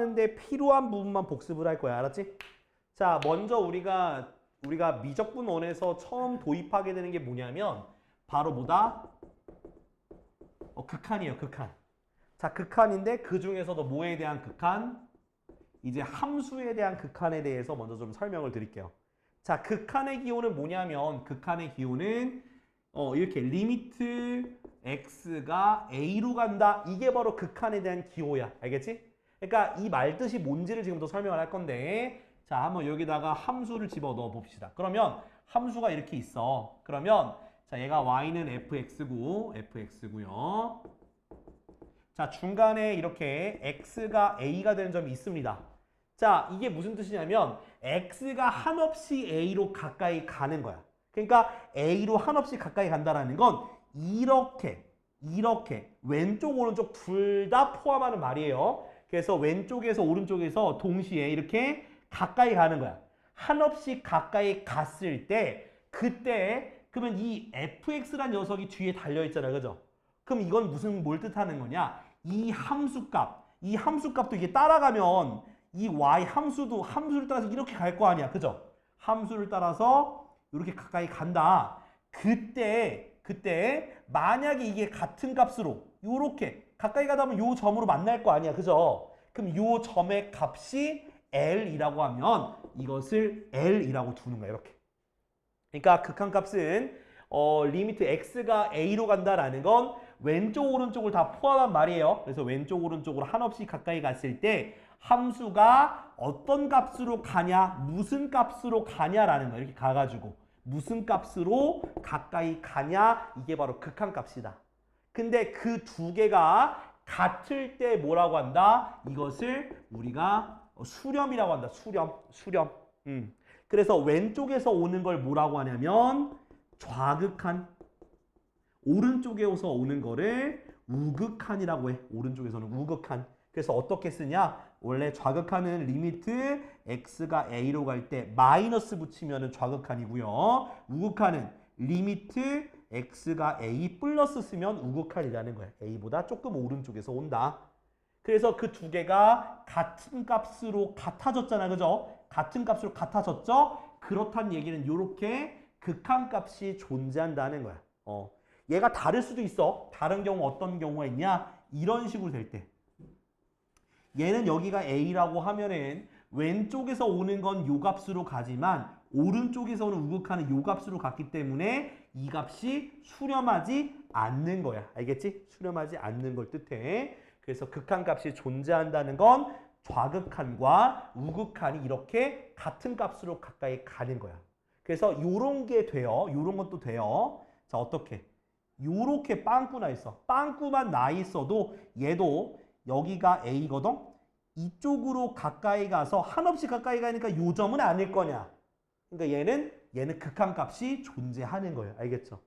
하는데 필요한 부분만 복습을 할 거야. 알았지? 자, 먼저 우리가 미적분원에서 처음 도입하게 되는 게 뭐냐면 바로 뭐다? 극한이에요. 극한. 자, 극한인데 그 중에서도 뭐에 대한 극한? 이제 함수에 대한 극한에 대해서 먼저 좀 설명을 드릴게요. 자, 극한의 기호는 뭐냐면 극한의 기호는 이렇게 리미트 x가 a로 간다. 이게 바로 극한에 대한 기호야. 알겠지? 그러니까 이 말뜻이 뭔지를 지금부터 설명을 할 건데, 자, 한번 여기다가 함수를 집어 넣어 봅시다. 그러면 함수가 이렇게 있어. 그러면 자, 얘가 y는 fx고요. 자, 중간에 이렇게 x가 a가 되는 점이 있습니다. 자, 이게 무슨 뜻이냐면 x가 한없이 a로 가까이 가는 거야. 그러니까 a로 한없이 가까이 간다라는 건 이렇게 왼쪽 오른쪽 둘 다 포함하는 말이에요. 그래서 왼쪽에서 오른쪽에서 동시에 이렇게 가까이 가는 거야. 한없이 가까이 갔을 때 그때 그러면 이 fx란 녀석이 뒤에 달려 있잖아. 그죠? 그럼 이건 뭘 뜻하는 거냐? 이 함수값도 이게 따라가면 이 y 함수를 따라서 이렇게 갈 거 아니야. 그죠? 함수를 따라서 이렇게 가까이 간다. 그때 만약에 이게 같은 값으로 이렇게 가까이 가다 보면 요 점으로 만날 거 아니야. 그죠? 그럼 요 점의 값이 L이라고 하면 이것을 L이라고 두는 거야. 이렇게. 그러니까 극한값은 리미트 x가 a로 간다라는 건 왼쪽 오른쪽을 다 포함한 말이에요. 그래서 왼쪽 오른쪽으로 한없이 가까이 갔을 때 함수가 어떤 값으로 가냐, 무슨 값으로 가냐라는 거. 이렇게 가가지고 무슨 값으로 가까이 가냐, 이게 바로 극한값이다. 근데 그 두 개가 같을 때 뭐라고 한다? 이것을 우리가 수렴이라고 한다. 수렴. 그래서 왼쪽에서 오는 걸 뭐라고 하냐면 좌극한, 오른쪽에서 오는 거를 우극한이라고 해. 오른쪽에서는 우극한. 그래서 어떻게 쓰냐? 원래 좌극한은 리미트 x가 a로 갈 때 마이너스 붙이면 좌극한이고요. 우극한은 리미트 x가 a 플러스 쓰면 우극한이라는 거야. a보다 조금 오른쪽에서 온다. 그래서 그 두 개가 같은 값으로 같아졌잖아. 그죠? 같은 값으로 같아졌죠? 그렇다는 얘기는 이렇게 극한값이 존재한다는 거야. 얘가 다를 수도 있어. 다른 경우 어떤 경우가 있냐? 이런 식으로 될 때. 얘는 여기가 a라고 하면은 왼쪽에서 오는 건 요 값으로 가지만 오른쪽에서 오는 우극한은 요 값으로 갔기 때문에 이 값이 수렴하지 않는 거야. 알겠지? 수렴하지 않는 걸 뜻해. 그래서 극한값이 존재한다는 건 좌극한과 우극한이 이렇게 같은 값으로 가까이 가는 거야. 그래서 요런 게 돼요. 요런 것도 돼요. 자, 어떻게? 요렇게 빵꾸 나 있어. 빵꾸만 나 있어도 얘도 여기가 A거든? 이쪽으로 가까이 가서 한없이 가까이 가니까 요 점은 아닐 거냐? 그러니까 얘는 극한값이 존재하는 거예요. 알겠죠?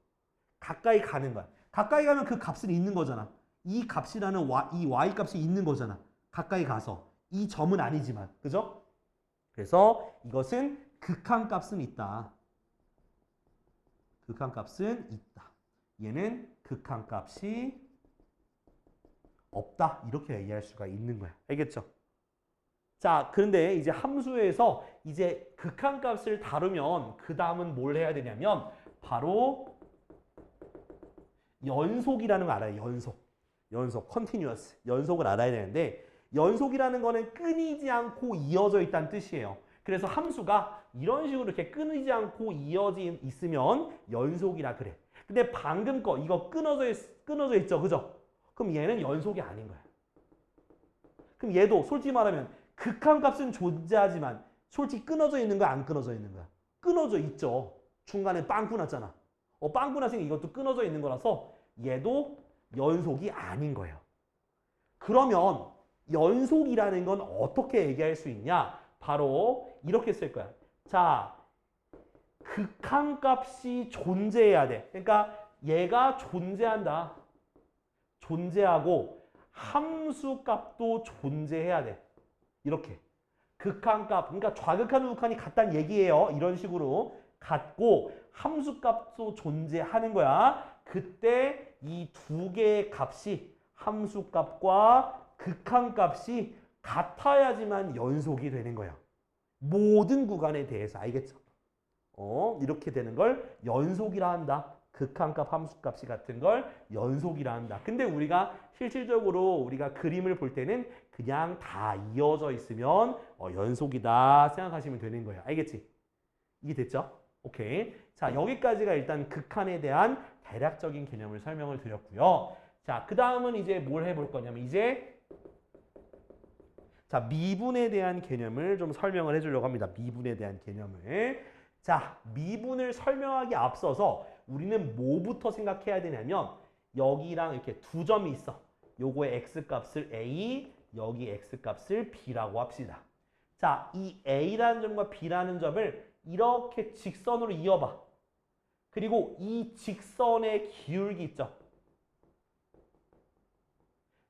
가까이 가는 거야. 가까이 가면 그 값은 있는 거잖아. 이 값이라는 이 y 값이 있는 거잖아. 가까이 가서. 이 점은 아니지만. 그죠? 그래서 이것은 극한값은 있다. 극한값은 있다. 얘는 극한값이 없다. 이렇게 얘기할 수가 있는 거야. 알겠죠? 자, 그런데 이제 함수에서 이제 극한값을 다루면 그 다음은 뭘 해야 되냐면 바로 연속이라는 거 알아요. 연속, continuous. 연속을 알아야 되는데 연속이라는 거는 끊이지 않고 이어져 있다는 뜻이에요. 그래서 함수가 이런 식으로 이렇게 끊이지 않고 이어져 있으면 연속이라 그래. 근데 방금 거 이거 끊어져 있죠. 그죠? 그럼 얘는 연속이 아닌 거야. 그럼 얘도 솔직히 말하면 극한값은 존재하지만 솔직히 끊어져 있는 거야, 안 끊어져 있는 거야? 끊어져 있죠. 중간에 빵꾸 났잖아. 빵꾸 났으니까 이것도 끊어져 있는 거라서 얘도 연속이 아닌 거예요. 그러면 연속이라는 건 어떻게 얘기할 수 있냐? 바로 이렇게 쓸 거야. 자, 극한값이 존재해야 돼. 그러니까 얘가 존재한다. 존재하고 함수값도 존재해야 돼. 이렇게. 극한값, 그러니까 좌극한, 우극한이 같다는 얘기예요. 이런 식으로 같고 함수값도 존재하는 거야. 그때 이 두 개의 값이 함수값과 극한값이 같아야지만 연속이 되는 거야. 모든 구간에 대해서 알겠죠? 이렇게 되는 걸 연속이라 한다. 극한값, 함수값이 같은 걸 연속이라 한다. 근데 우리가 실질적으로 우리가 그림을 볼 때는 그냥 다 이어져 있으면 연속이다 생각하시면 되는 거예요. 알겠지? 이게 됐죠? 오케이. 자, 여기까지가 일단 극한에 대한 대략적인 개념을 설명을 드렸고요. 자, 그 다음은 이제 뭘 해볼 거냐면 이제 자, 미분에 대한 개념을 좀 설명을 해주려고 합니다. 미분에 대한 개념을. 자, 미분을 설명하기 앞서서 우리는 뭐부터 생각해야 되냐면 여기랑 이렇게 두 점이 있어. 요거의 x값을 a, 여기 x값을 b라고 합시다. 자, 이 a라는 점과 b라는 점을 이렇게 직선으로 이어봐. 그리고 이 직선의 기울기 있죠.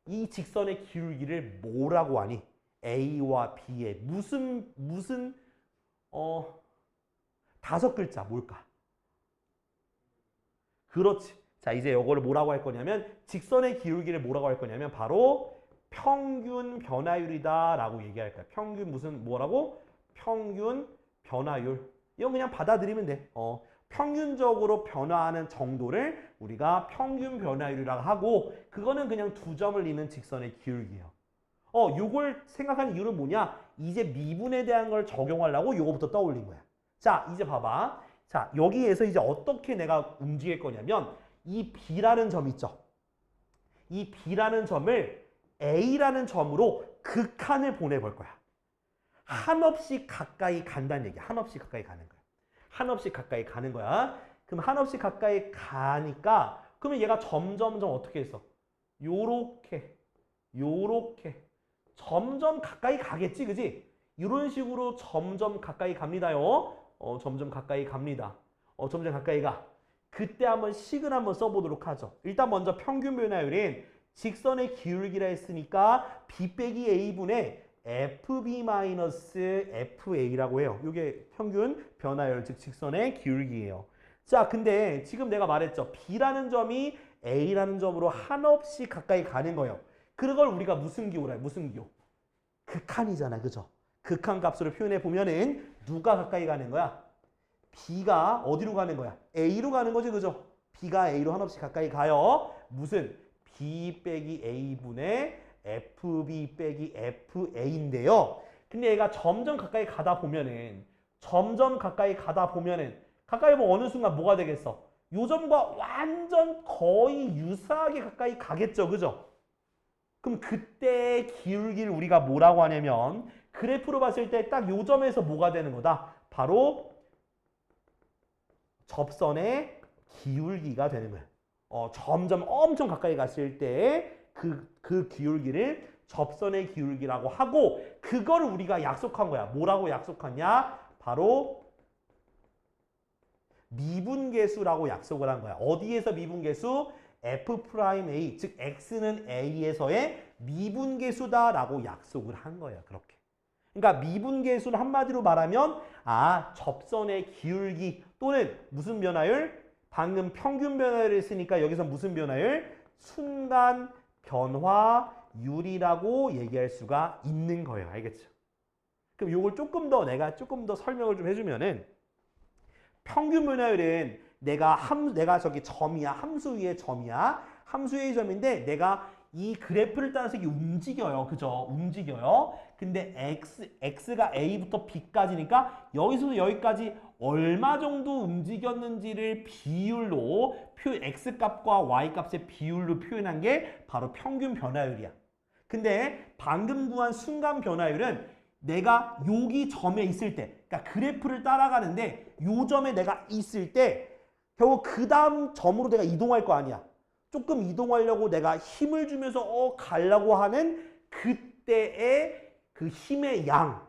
이 직선의 기울기를 뭐라고 하니? a와 b의 무슨 다섯 글자 뭘까? 그렇지. 자, 이제 이거를 뭐라고 할 거냐면 직선의 기울기를 뭐라고 할 거냐면 바로 평균 변화율이다 라고 얘기할 거야. 평균 무슨 뭐라고? 평균 변화율. 이건 그냥 받아들이면 돼. 평균적으로 변화하는 정도를 우리가 평균 변화율이라고 하고 그거는 그냥 두 점을 잇는 직선의 기울기예요. 요걸 생각하는 이유는 뭐냐? 이제 미분에 대한 걸 적용하려고 요거부터 떠올린 거야. 자, 이제 봐봐. 자, 여기에서 이제 어떻게 내가 움직일 거냐면 이 B라는 점 있죠? 이 B라는 점을 A라는 점으로 극한을 보내볼 거야. 한없이 가까이 간다는 얘기야. 한없이 가까이 가는 거야. 한없이 가까이 가는 거야. 그럼 한없이 가까이 가니까 그러면 얘가 점점점 어떻게 했어? 요렇게 점점 가까이 가겠지, 그지? 이런 식으로 점점 가까이 갑니다요. 점점 가까이 갑니다. 점점 가까이 가. 그때 한번 식을 한번 써보도록 하죠. 일단 먼저 평균 변화율인 직선의 기울기라 했으니까 b 빼기 a분의 fb-fa라고 해요. 이게 평균 변화율, 즉 직선의 기울기예요. 자, 근데 지금 내가 말했죠. b라는 점이 a라는 점으로 한없이 가까이 가는 거예요. 그걸 우리가 무슨 기호라 해? 무슨 기호? 극한이잖아, 그죠? 극한 값으로 표현해 보면은 누가 가까이 가는 거야? b가 어디로 가는 거야? a로 가는 거지, 그죠? b가 a로 한없이 가까이 가요. 무슨? b 빼기 a분의 fb 빼기 fa인데요. 근데 얘가 점점 가까이 가다 보면은 가까이 보면 어느 순간 뭐가 되겠어? 요 점과 완전 거의 유사하게 가까이 가겠죠, 그죠? 그럼 그때 기울기를 우리가 뭐라고 하냐면 그래프로 봤을 때 딱 요 점에서 뭐가 되는 거다? 바로 접선의 기울기가 되는 거야. 점점 엄청 가까이 갔을 때 그 기울기를 접선의 기울기라고 하고 그걸 우리가 약속한 거야. 뭐라고 약속하냐? 바로 미분계수라고 약속을 한 거야. 어디에서 미분계수? F'A, 즉 X는 A에서의 미분계수다라고 약속을 한 거예요. 그렇게. 그러니까 미분계수는 한마디로 말하면 접선의 기울기 또는 무슨 변화율? 방금 평균 변화율을 했으니까 여기서 무슨 변화율? 순간 변화율이라고 얘기할 수가 있는 거예요. 알겠죠? 그럼 이걸 조금 더 설명을 좀 해주면은 평균 변화율은 내가 저기 점이야. 함수 위의 점이야. 함수 위의 점인데 내가 이 그래프를 따라서 이게 움직여요. 그죠? 움직여요. 근데 x가 a부터 b까지니까 여기서부터 여기까지 얼마 정도 움직였는지를 비율로 x값과 y값의 비율로 표현한 게 바로 평균 변화율이야. 근데 방금 구한 순간 변화율은 내가 여기 점에 있을 때, 그러니까 그래프를 따라가는데 요 점에 내가 있을 때 결국 그 다음 점으로 내가 이동할 거 아니야. 조금 이동하려고 내가 힘을 주면서 가려고 하는 그때의 그 힘의 양,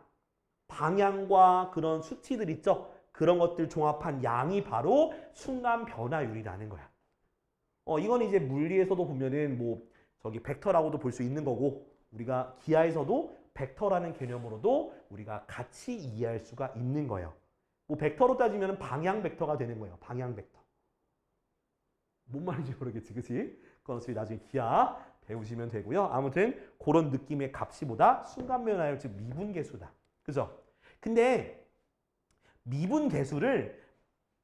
방향과 그런 수치들 있죠. 그런 것들 종합한 양이 바로 순간 변화율이라는 거야. 이건 이제 물리에서도 보면은 뭐 저기 벡터라고도 볼 수 있는 거고 우리가 기하에서도 벡터라는 개념으로도 우리가 같이 이해할 수가 있는 거예요. 뭐 벡터로 따지면 방향 벡터가 되는 거예요. 방향 벡터. 뭔 말인지 모르겠지, 그치? 그건 어차피 나중에 기하 배우시면 되고요. 아무튼 그런 느낌의 값이 보다 순간변화율, 즉 미분계수다. 그죠? 근데 미분계수를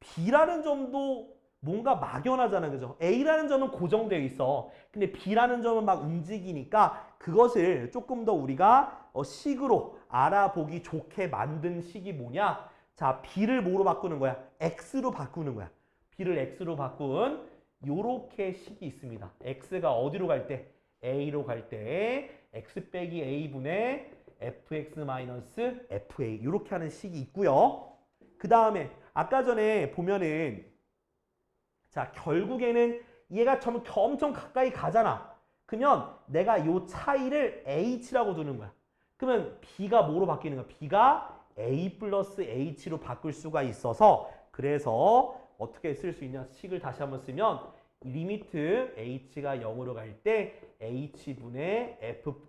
B라는 점도 뭔가 막연하잖아. 그죠? A라는 점은 고정되어 있어. 근데 B라는 점은 막 움직이니까 그것을 조금 더 우리가 식으로 알아보기 좋게 만든 식이 뭐냐? 자, B를 뭐로 바꾸는 거야? X로 바꾸는 거야. B를 X로 바꾼 요렇게 식이 있습니다. X가 어디로 갈 때? A로 갈 때 X 빼기 A분의 fx 마이너스 fa 요렇게 하는 식이 있고요. 그 다음에 아까 전에 보면은 자, 결국에는 얘가 엄청 가까이 가잖아. 그러면 내가 요 차이를 h라고 두는 거야. 그러면 b가 뭐로 바뀌는 거야? b가 a 플러스 h로 바꿀 수가 있어서 그래서 어떻게 쓸 수 있냐? 식을 다시 한번 쓰면 리미트 h가 0으로 갈 때 h분의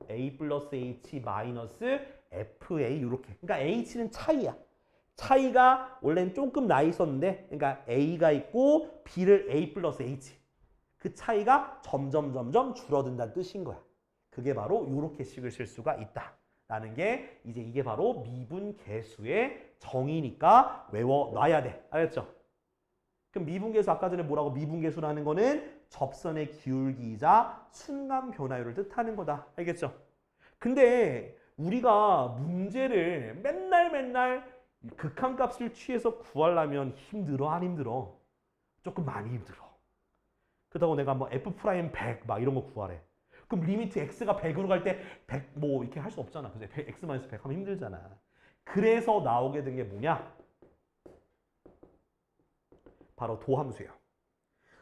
a 플러스 h 마이너스 fa 이렇게. 그러니까 h는 차이야. 차이가 원래는 조금 나 있었는데 그러니까 a가 있고 b를 a 플러스 h. 그 차이가 점점 줄어든다는 뜻인 거야. 그게 바로 이렇게 식을 쓸 수가 있다라는 게 이제 이게 바로 미분계수의 정의니까 외워놔야 돼. 알겠죠? 그럼 미분계수 아까 전에 뭐라고 미분계수라는 거는 접선의 기울기이자 순간 변화율을 뜻하는 거다. 알겠죠? 근데 우리가 문제를 맨날 극한값을 취해서 구하려면 힘들어 안 힘들어? 조금 많이 힘들어. 그렇다고 내가 뭐 f'100 막 이런 거 구하래. 그럼 리미트 x가 100으로 갈 때 100 뭐 이렇게 할 수 없잖아. 그래서 x-100 하면 힘들잖아. 그래서 나오게 된 게 뭐냐? 바로 도함수예요.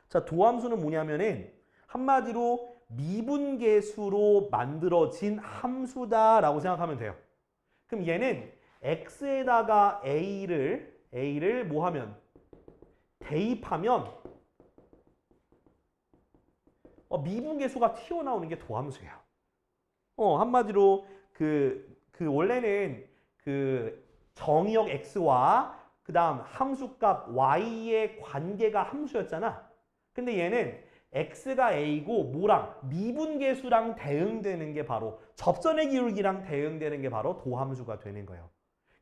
자, 도함수는 뭐냐면은 한마디로 미분계수로 만들어진 함수다라고 생각하면 돼요. 그럼 얘는 x에다가 a를 뭐 하면 대입하면 미분계수가 튀어나오는 게 도함수예요. 한마디로 그 원래는 그 정의역 x와 그 다음 함수값 y의 관계가 함수였잖아. 근데 얘는 x가 a고 뭐랑 미분계수랑 대응되는 게 바로 접선의 기울기랑 대응되는 게 바로 도함수가 되는 거예요.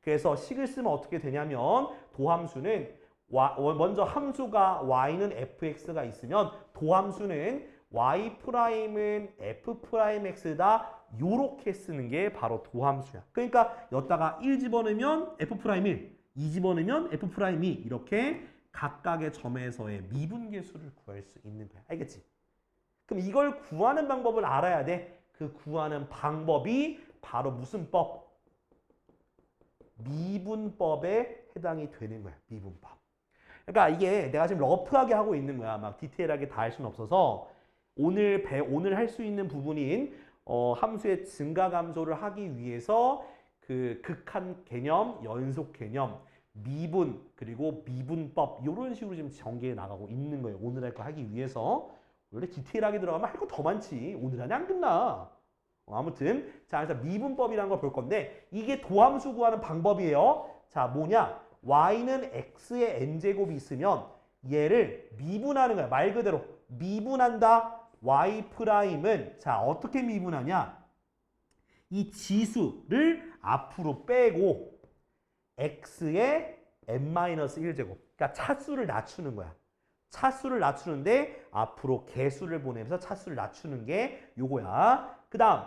그래서 식을 쓰면 어떻게 되냐면 도함수는 먼저 함수가 y는 fx가 있으면 도함수는 y'은 f'x다 요렇게 쓰는 게 바로 도함수야. 그러니까 여기다가 1 집어넣으면 f'1, 2 집어넣으면 f'2 이렇게 각각의 점에서의 미분계수를 구할 수 있는 거야. 알겠지? 그럼 이걸 구하는 방법을 알아야 돼. 그 구하는 방법이 바로 무슨 법? 미분법에 해당이 되는 거야. 미분법. 그러니까 이게 내가 지금 러프하게 하고 있는 거야. 막 디테일하게 다 할 수는 없어서 오늘 할 수 있는 부분인 함수의 증가 감소를 하기 위해서 그 극한 개념, 연속 개념, 미분 그리고 미분법 이런 식으로 지금 전개해 나가고 있는 거예요. 오늘 할 거 하기 위해서. 원래 디테일하게 들어가면 할 거 더 많지. 오늘 안에 안 끝나. 아무튼 자, 그래서 미분법이라는 걸 볼 건데 이게 도함수 구하는 방법이에요. 자, 뭐냐? y는 x의 n제곱이 있으면 얘를 미분하는 거야. 말 그대로 미분한다. y'은 자, 어떻게 미분하냐? 이 지수를 앞으로 빼고 x의 n-1제곱. 그러니까 차수를 낮추는 거야. 차수를 낮추는데 앞으로 개수를 보내면서 차수를 낮추는 게 요거야. 그 다음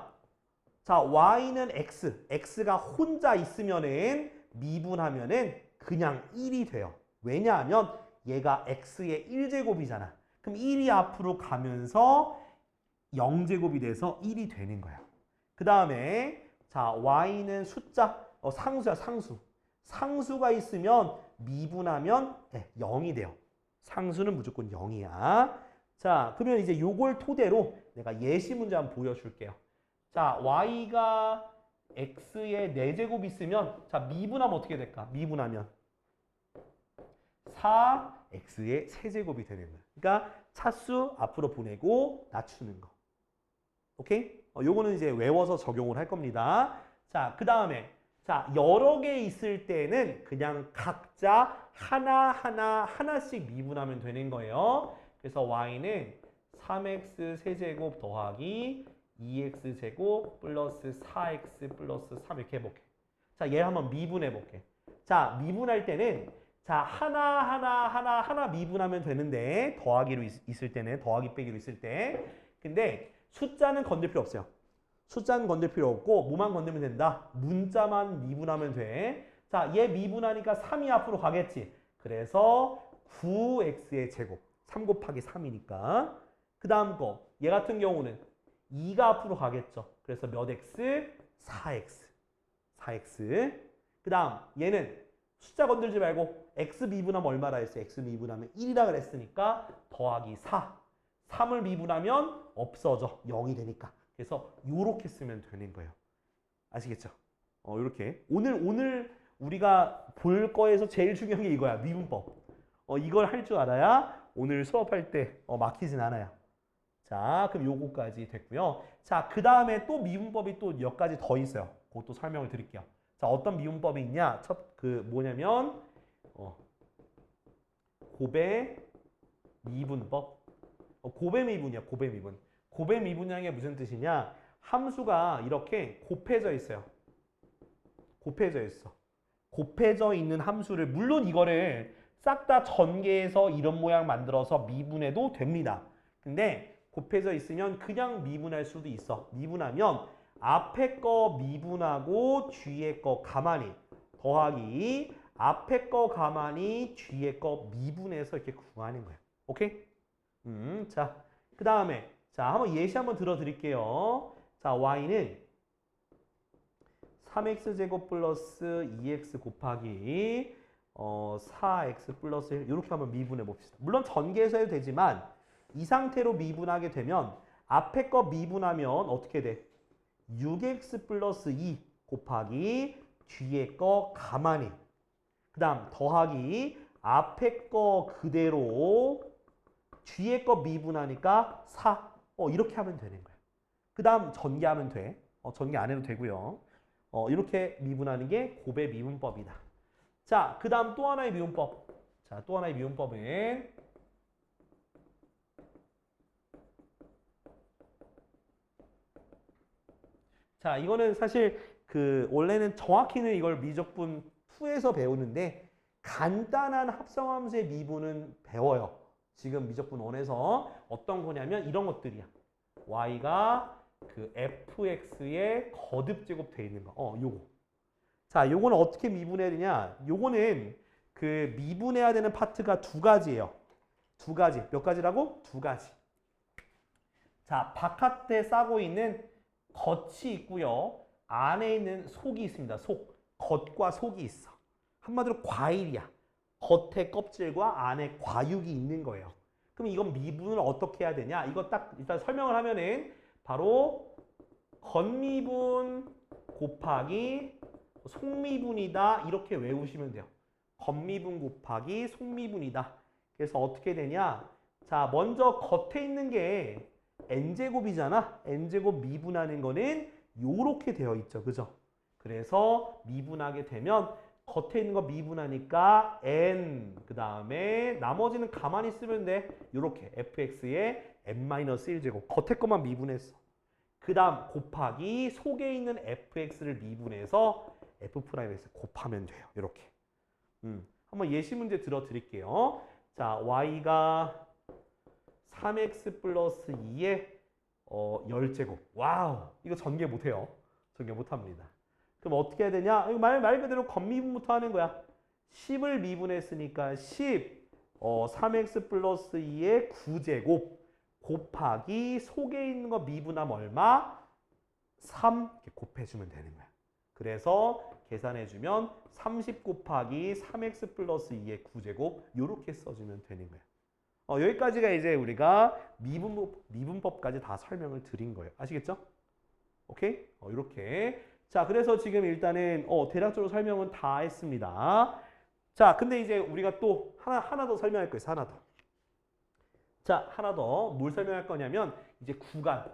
자, y는 x가 혼자 있으면은 미분하면은 그냥 1이 돼요. 왜냐하면 얘가 x의 1제곱이잖아. 그럼 1이 앞으로 가면서 0제곱이 돼서 1이 되는 거야. 그 다음에 자, y는 숫자, 상수야, 상수. 상수가 있으면 미분하면 0이 돼요. 상수는 무조건 0이야. 자, 그러면 이제 요걸 토대로 내가 예시 문제 한번 보여줄게요. 자, y가 x의 4제곱이 있으면 자, 미분하면 어떻게 될까? 미분하면 4x의 세제곱이 되는 거야. 그러니까 차수 앞으로 보내고 낮추는 거. 오케이? 요거는 이제 외워서 적용을 할 겁니다. 자, 그 다음에 자, 여러 개 있을 때는 그냥 각자 하나씩 미분하면 되는 거예요. 그래서 y는 3x 세제곱 더하기 2x 제곱 플러스 4x 플러스 3 이렇게 해볼게. 자, 얘 한번 미분해볼게. 자, 미분할 때는 자, 하나 미분하면 되는데 더하기로 있을 때는 더하기 빼기로 있을 때 근데 숫자는 건들 필요 없어요. 숫자는 건들 필요 없고 뭐만 건들면 된다? 문자만 미분하면 돼. 자, 얘 미분하니까 3이 앞으로 가겠지. 그래서 9x의 제곱 3 곱하기 3이니까 그 다음 거 얘 같은 경우는 2가 앞으로 가겠죠. 그래서 몇 x? 4x 그 다음 얘는 숫자 건들지 말고 x 미분하면 얼마라 했어? x 미분하면 1이라 그랬으니까 더하기 4 3을 미분하면 없어져 0이 되니까 그래서 요렇게 쓰면 되는 거예요. 아시겠죠? 요렇게 오늘 우리가 볼 거에서 제일 중요한 게 이거야. 미분법. 이걸 할 줄 알아야 오늘 수업할 때 막히진 않아요. 자, 그럼 요거까지 됐고요. 자, 그 다음에 또 미분법이 또 몇 가지 더 있어요. 그것도 설명을 드릴게요. 자, 어떤 미분법이 있냐? 뭐냐면 곱의 미분법. 곱의 미분이야. 곱의 미분. 곱의 미분이라는 게 무슨 뜻이냐? 함수가 이렇게 곱해져 있어요. 곱해져 있어. 곱해져 있는 함수를 물론 이거를 싹 다 전개해서 이런 모양 만들어서 미분해도 됩니다. 근데 곱해져 있으면 그냥 미분할 수도 있어. 미분하면 앞에 거 미분하고 뒤에 거 가만히 더하기 앞에 거 가만히 뒤에 거 미분해서 이렇게 구하는 거야. 오케이? 자, 그 다음에 자, 한번 예시 한번 들어드릴게요. 자, y는 3x제곱 플러스 2x 곱하기 4x 플러스 1 이렇게 한번 미분해 봅시다. 물론 전개해서 해도 되지만 이 상태로 미분하게 되면 앞에 거 미분하면 어떻게 돼? 6x 플러스 2 곱하기 뒤에 거 가만히 그 다음 더하기 앞에 거 그대로 뒤에 거 미분하니까 4 이렇게 하면 되는 거야. 그 다음 전개하면 돼. 전개 안 해도 되고요. 이렇게 미분하는 게 곱의 미분법이다. 자, 그 다음 또 하나의 미분법. 자, 또 하나의 미분법은 자, 이거는 사실 원래는 정확히는 이걸 미적분 2에서 배우는데 간단한 합성함수의 미분은 배워요. 지금 미적분 1에서 어떤 거냐면 이런 것들이야. y가 fx에 거듭제곱 돼 있는 거. 요거. 자, 요거는 어떻게 미분해야 되냐? 요거는 미분해야 되는 파트가 두 가지예요. 두 가지. 몇 가지라고? 두 가지. 자, 바깥에 싸고 있는 겉이 있고요. 안에 있는 속이 있습니다. 속. 겉과 속이 있어. 한마디로 과일이야. 겉에 껍질과 안에 과육이 있는 거예요. 그럼 이건 미분을 어떻게 해야 되냐? 이거 딱 일단 설명을 하면은 바로 겉미분 곱하기 속미분이다 이렇게 외우시면 돼요. 겉미분 곱하기 속미분이다. 그래서 어떻게 되냐? 자, 먼저 겉에 있는 게 n제곱이잖아. n제곱 미분하는 거는 요렇게 되어 있죠. 그죠? 그래서 미분하게 되면 겉에 있는 거 미분하니까 n 그 다음에 나머지는 가만히 쓰면 돼. 요렇게 fx에 n-1제곱 겉에 것만 미분했어. 그 다음 곱하기 속에 있는 fx를 미분해서 f'x 곱하면 돼요. 이렇게. 한번 예시 문제 들어드릴게요. 자, y가 3x 플러스 2의 10제곱. 와우, 이거 전개 못해요. 전개 못합니다. 그럼 어떻게 해야 되냐? 이거 말 그대로 겉미분부터 하는 거야. 10을 미분했으니까 10, 3x 플러스 2의 9제곱 곱하기 속에 있는 거 미분하면 얼마? 3 이렇게 곱해주면 되는 거야. 그래서 계산해주면 30 곱하기 3x 플러스 2의 9제곱 이렇게 써주면 되는 거야. 여기까지가 이제 우리가 미분법까지 다 설명을 드린 거예요. 아시겠죠? 오케이? 이렇게. 자, 그래서 지금 일단은 대략적으로 설명은 다 했습니다. 자, 근데 이제 우리가 또 하나 더 설명할 거예요. 하나 더. 자, 하나 더. 뭘 설명할 거냐면 이제 구간.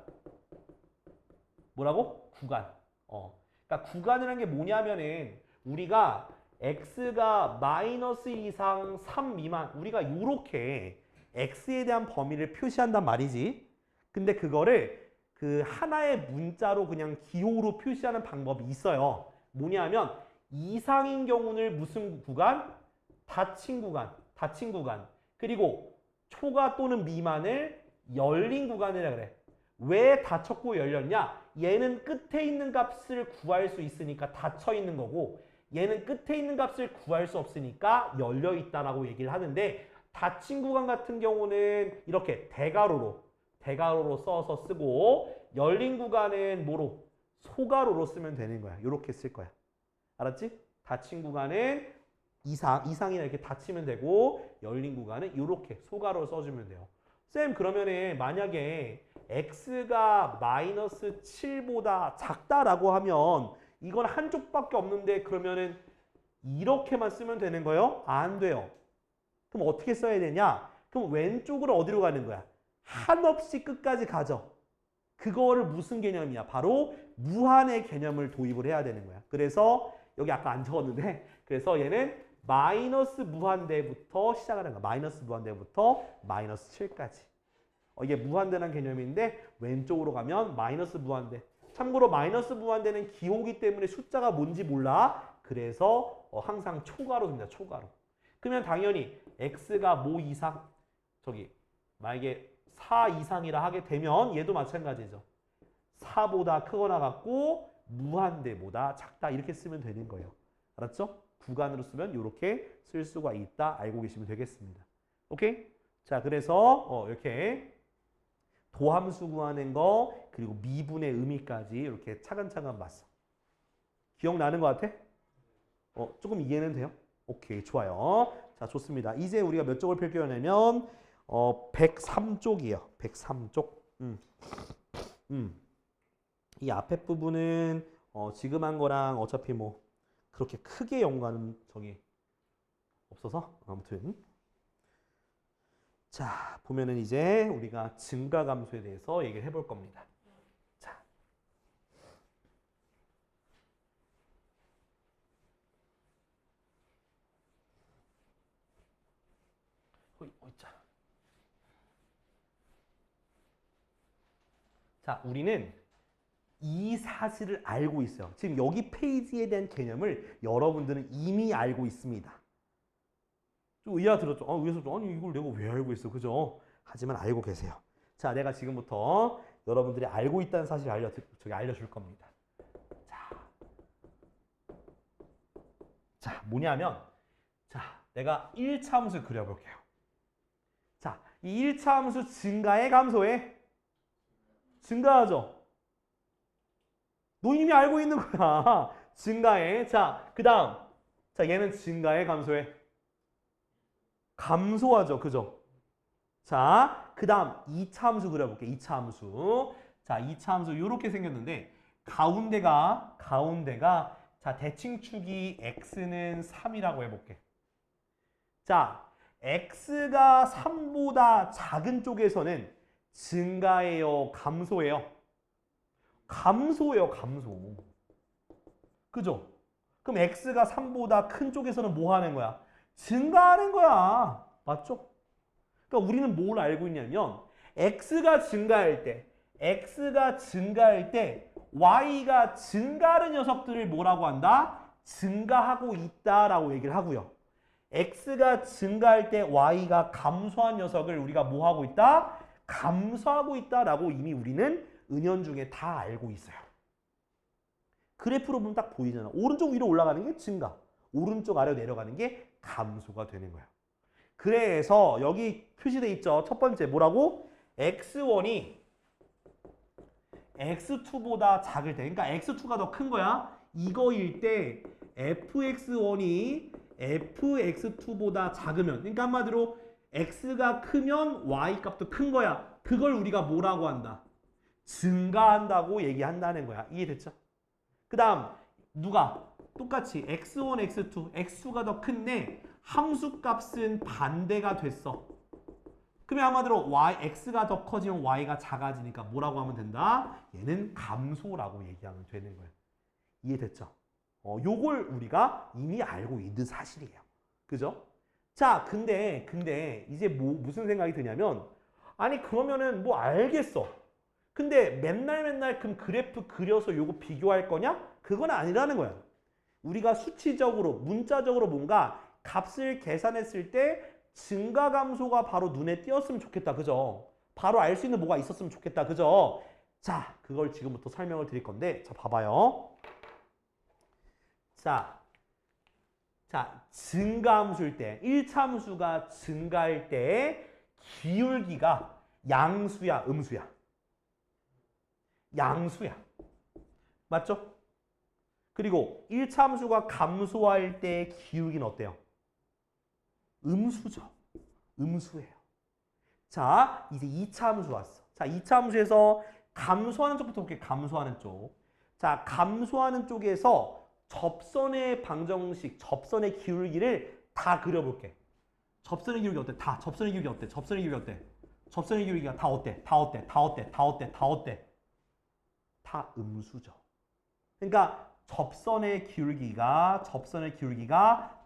뭐라고? 구간. 그러니까 구간이라는 게 뭐냐면은 우리가 x가 마이너스 이상 3 미만 우리가 요렇게 x에 대한 범위를 표시한단 말이지. 근데 그거를 그 하나의 문자로 그냥 기호로 표시하는 방법이 있어요. 뭐냐면 이상인 경우는 무슨 구간? 닫힌 구간, 닫힌 구간. 그리고 초과 또는 미만을 열린 구간이라 그래. 왜 닫혔고 열렸냐? 얘는 끝에 있는 값을 구할 수 있으니까 닫혀 있는 거고 얘는 끝에 있는 값을 구할 수 없으니까 열려 있다라고 얘기를 하는데 닫힌 구간 같은 경우는 이렇게 대괄호로 써서 쓰고 열린 구간은 뭐로? 소괄호로 쓰면 되는 거야. 이렇게 쓸 거야. 알았지? 닫힌 구간은 이상이나 이렇게 닫히면 되고 열린 구간은 이렇게 소괄호로 써주면 돼요. 쌤 그러면은 만약에 x가 마이너스 7보다 작다라고 하면 이건 한쪽밖에 없는데 그러면은 이렇게만 쓰면 되는 거예요? 안 돼요. 그럼 어떻게 써야 되냐? 그럼 왼쪽으로 어디로 가는 거야? 한없이 끝까지 가죠. 그거를 무슨 개념이야? 바로 무한의 개념을 도입을 해야 되는 거야. 그래서 여기 아까 안 적었는데 그래서 얘는 마이너스 무한대부터 시작하는 거야. 마이너스 무한대부터 마이너스 7까지. 이게 무한대라는 개념인데 왼쪽으로 가면 마이너스 무한대. 참고로 마이너스 무한대는 기호기 때문에 숫자가 뭔지 몰라. 그래서 항상 초괄호 씁니다. 초괄호. 그러면 당연히 x가 뭐 이상? 저기 만약에 4 이상이라 하게 되면 얘도 마찬가지죠. 4보다 크거나 같고 무한대보다 작다 이렇게 쓰면 되는 거예요. 알았죠? 구간으로 쓰면 이렇게 쓸 수가 있다 알고 계시면 되겠습니다. 오케이? 자, 그래서 이렇게 도함수 구하는 거 그리고 미분의 의미까지 이렇게 차근차근 봤어. 기억나는 것 같아? 조금 이해는 돼요? 오케이, 좋아요. 자, 좋습니다. 이제 우리가 몇 쪽을 펼쳐내면 103쪽이에요. 103쪽. 이 앞에 부분은 지금 한 거랑 어차피 뭐 그렇게 크게 연관은 저기 없어서 아무튼 자, 보면은 이제 우리가 증가감수에 대해서 얘기를 해볼 겁니다. 자, 자, 우리는 이 사실을 알고 있어요. 지금 여기 페이지에 대한 개념을 여러분들은 이미 알고 있습니다. 좀 의아 들었죠? 의아서 아니 이걸 내가 왜 알고 있어? 그죠? 하지만 알고 계세요. 자, 내가 지금부터 여러분들이 알고 있다는 사실을 알려줄 겁니다. 자, 뭐냐면 자, 내가 1차 함수 그려볼게요. 자, 이 1차 함수 증가해 감소해? 증가하죠? 너 이미 알고 있는 거야. 증가해. 자, 그 다음. 자, 얘는 증가해 감소해? 감소하죠. 그죠? 자, 그 다음 2차 함수 그려볼게. 2차 함수. 자, 2차 함수 이렇게 생겼는데 가운데가 자, 대칭축이 x는 3이라고 해볼게. 자, x가 3보다 작은 쪽에서는 증가해요? 감소해요? 감소해요. 감소. 그죠? 그럼 x가 3보다 큰 쪽에서는 뭐 하는 거야? 증가하는 거야. 맞죠? 그러니까 우리는 뭘 알고 있냐면 x가 증가할 때 y가 증가하는 녀석들을 뭐라고 한다? 증가하고 있다라고 얘기를 하고요. x가 증가할 때 y가 감소한 녀석을 우리가 뭐 하고 있다? 감소하고 있다라고 이미 우리는 은연중에 다 알고 있어요. 그래프로 보면 딱 보이잖아. 오른쪽 위로 올라가는 게 증가, 오른쪽 아래로 내려가는 게 감소가 되는 거야. 그래서 여기 표시돼 있죠. 첫 번째 뭐라고? x1이 x2보다 작을 때, 그러니까 x2가 더 큰 거야. 이거일 때 fx1이 fx2보다 작으면, 그러니까 한마디로 x가 크면 y 값도 큰 거야. 그걸 우리가 뭐라고 한다? 증가한다고 얘기한다는 거야. 이해됐죠? 그 다음 누가? 똑같이 x1, x2, x2가 더 큰데 함수 값은 반대가 됐어. 그러면 한마디로 x가 더 커지면 y가 작아지니까 뭐라고 하면 된다? 얘는 감소라고 얘기하면 되는 거예요. 이해됐죠? 요걸 우리가 이미 알고 있는 사실이에요. 그죠? 자, 근데 이제 무슨 생각이 드냐면 아니 그러면은 뭐 알겠어. 근데 맨날 그럼 그래프 그려서 요거 비교할 거냐? 그건 아니라는 거야. 우리가 수치적으로, 문자적으로 뭔가 값을 계산했을 때 증가 감소가 바로 눈에 띄었으면 좋겠다. 그죠? 바로 알 수 있는 뭐가 있었으면 좋겠다. 그죠? 자, 그걸 지금부터 설명을 드릴 건데, 자, 봐봐요. 자, 증가함수일 때, 1차 함수가 증가할 때 기울기가 양수야, 음수야? 양수야. 맞죠? 그리고 1차 함수가 감소할 때 기울기는 어때요? 음수죠. 음수예요. 자, 이제 2차 함수 왔어. 자, 2차 함수에서 감소하는 쪽부터 볼게요. 감소하는 쪽. 자, 감소하는 쪽에서 접선의 방정식, 접선의 기울기를 다 그려볼게. 접선의 기울기 어때? 다. 접선의 기울기 어때? 접선의 기울기 어때? 접선의 기울기가 다 어때? 다 어때? 다 어때? 다 어때? 다 어때? 다 음수죠. 그러니까 접선의 기울기가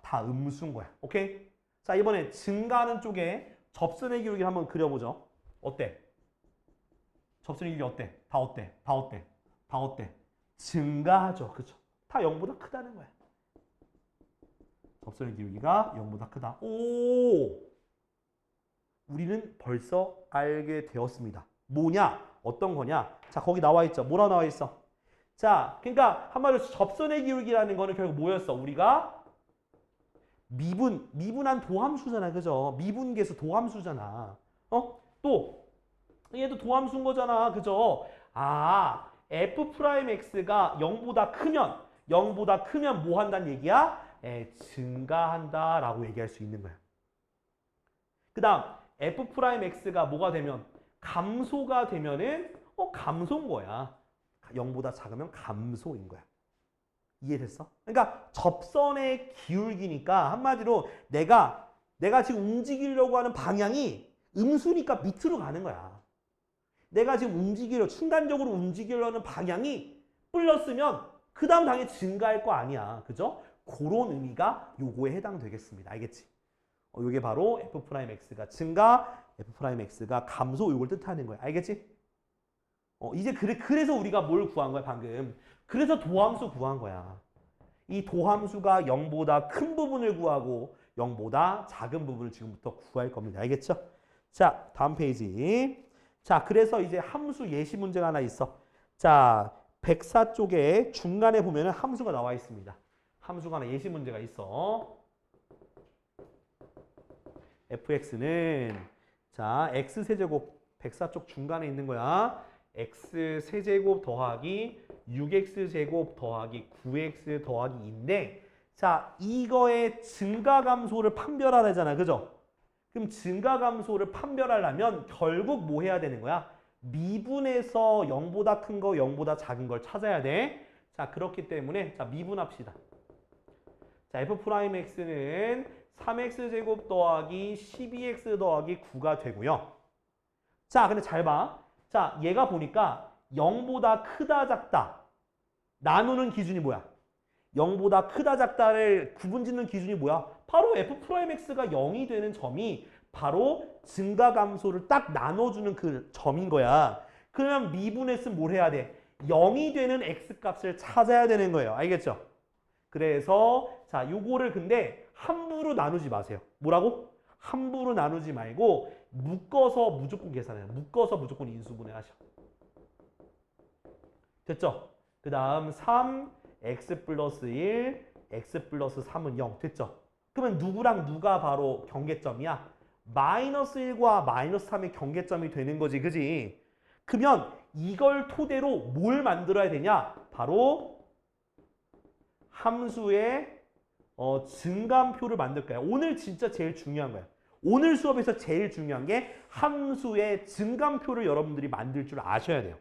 다 음수인 거야. 오케이? 자, 이번에 증가하는 쪽에 접선의 기울기를 한번 그려보죠. 어때? 접선의 기울기 어때? 다 어때? 다 어때? 다 어때? 증가하죠. 그죠? 다 0보다 크다는 거야. 접선의 기울기가 0보다 크다. 오! 우리는 벌써 알게 되었습니다. 뭐냐? 어떤 거냐? 자, 거기 나와 있죠. 뭐라 나와 있어? 자, 그러니까 한마디로 접선의 기울기라는 거는 결국 뭐였어? 우리가 미분한 도함수잖아. 그죠? 미분계수 도함수잖아. 또 얘도 도함수인 거잖아. 그죠? 아, F'X가 0보다 크면 뭐 한다는 얘기야? 증가한다라고 얘기할 수 있는 거야. 그 다음 F'X가 뭐가 되면? 감소가 되면은 감소인 거야. 0보다 작으면 감소인 거야. 이해됐어? 그러니까 접선의 기울기니까 한마디로 내가 지금 움직이려고 하는 방향이 음수니까 밑으로 가는 거야. 내가 지금 순간적으로 움직이려는 방향이 플러스면 그 다음 당연히 증가할 거 아니야. 그죠? 그런 의미가 요거에 해당되겠습니다. 알겠지? 요게 바로 F'X가 증가, F'X가 감소 요걸 뜻하는 거야. 알겠지? 이제 그래서 우리가 뭘 구한 거야, 방금. 그래서 도함수 구한 거야. 이 도함수가 0보다 큰 부분을 구하고 0보다 작은 부분을 지금부터 구할 겁니다. 알겠죠? 자, 다음 페이지. 자, 그래서 이제 함수 예시 문제가 하나 있어. 자, 104 쪽에 중간에 보면은 함수가 나와 있습니다. 함수가 하나 예시 문제가 있어. fx는 자, x세제곱 104 쪽 중간에 있는 거야. x세제곱 더하기 6x제곱 더하기 9x 더하기 2인데 자, 이거의 증가감소를 판별하라잖아. 그죠? 그럼 증가감소를 판별하려면 결국 뭐 해야 되는 거야? 미분에서 0보다 큰 거, 0보다 작은 걸 찾아야 돼. 자, 그렇기 때문에 자, 미분합시다. 자, F'X는 3x제곱 더하기 12x 더하기 9가 되고요. 자, 근데 잘 봐. 자, 얘가 보니까 0보다 크다 작다 나누는 기준이 뭐야? 0보다 크다 작다를 구분짓는 기준이 뭐야? 바로 F'X가 0이 되는 점이 바로 증가감소를 딱 나눠주는 그 점인 거야. 그러면 미분했으면 뭘 해야 돼? 0이 되는 X값을 찾아야 되는 거예요. 알겠죠? 그래서 자, 요거를 근데 함부로 나누지 마세요. 뭐라고? 함부로 나누지 말고 묶어서 무조건 계산해요. 묶어서 무조건 인수분해 하셔. 됐죠? 그 다음 3, x 플러스 1, x 플러스 3은 0. 됐죠? 그러면 누구랑 누가 바로 경계점이야? 마이너스 1과 마이너스 3의 경계점이 되는 거지. 그지? 그러면 이걸 토대로 뭘 만들어야 되냐? 바로 함수의 증감표를 만들 거야. 오늘 진짜 제일 중요한 거야. 오늘 수업에서 제일 중요한 게 함수의 증감표를 여러분들이 만들 줄 아셔야 돼요.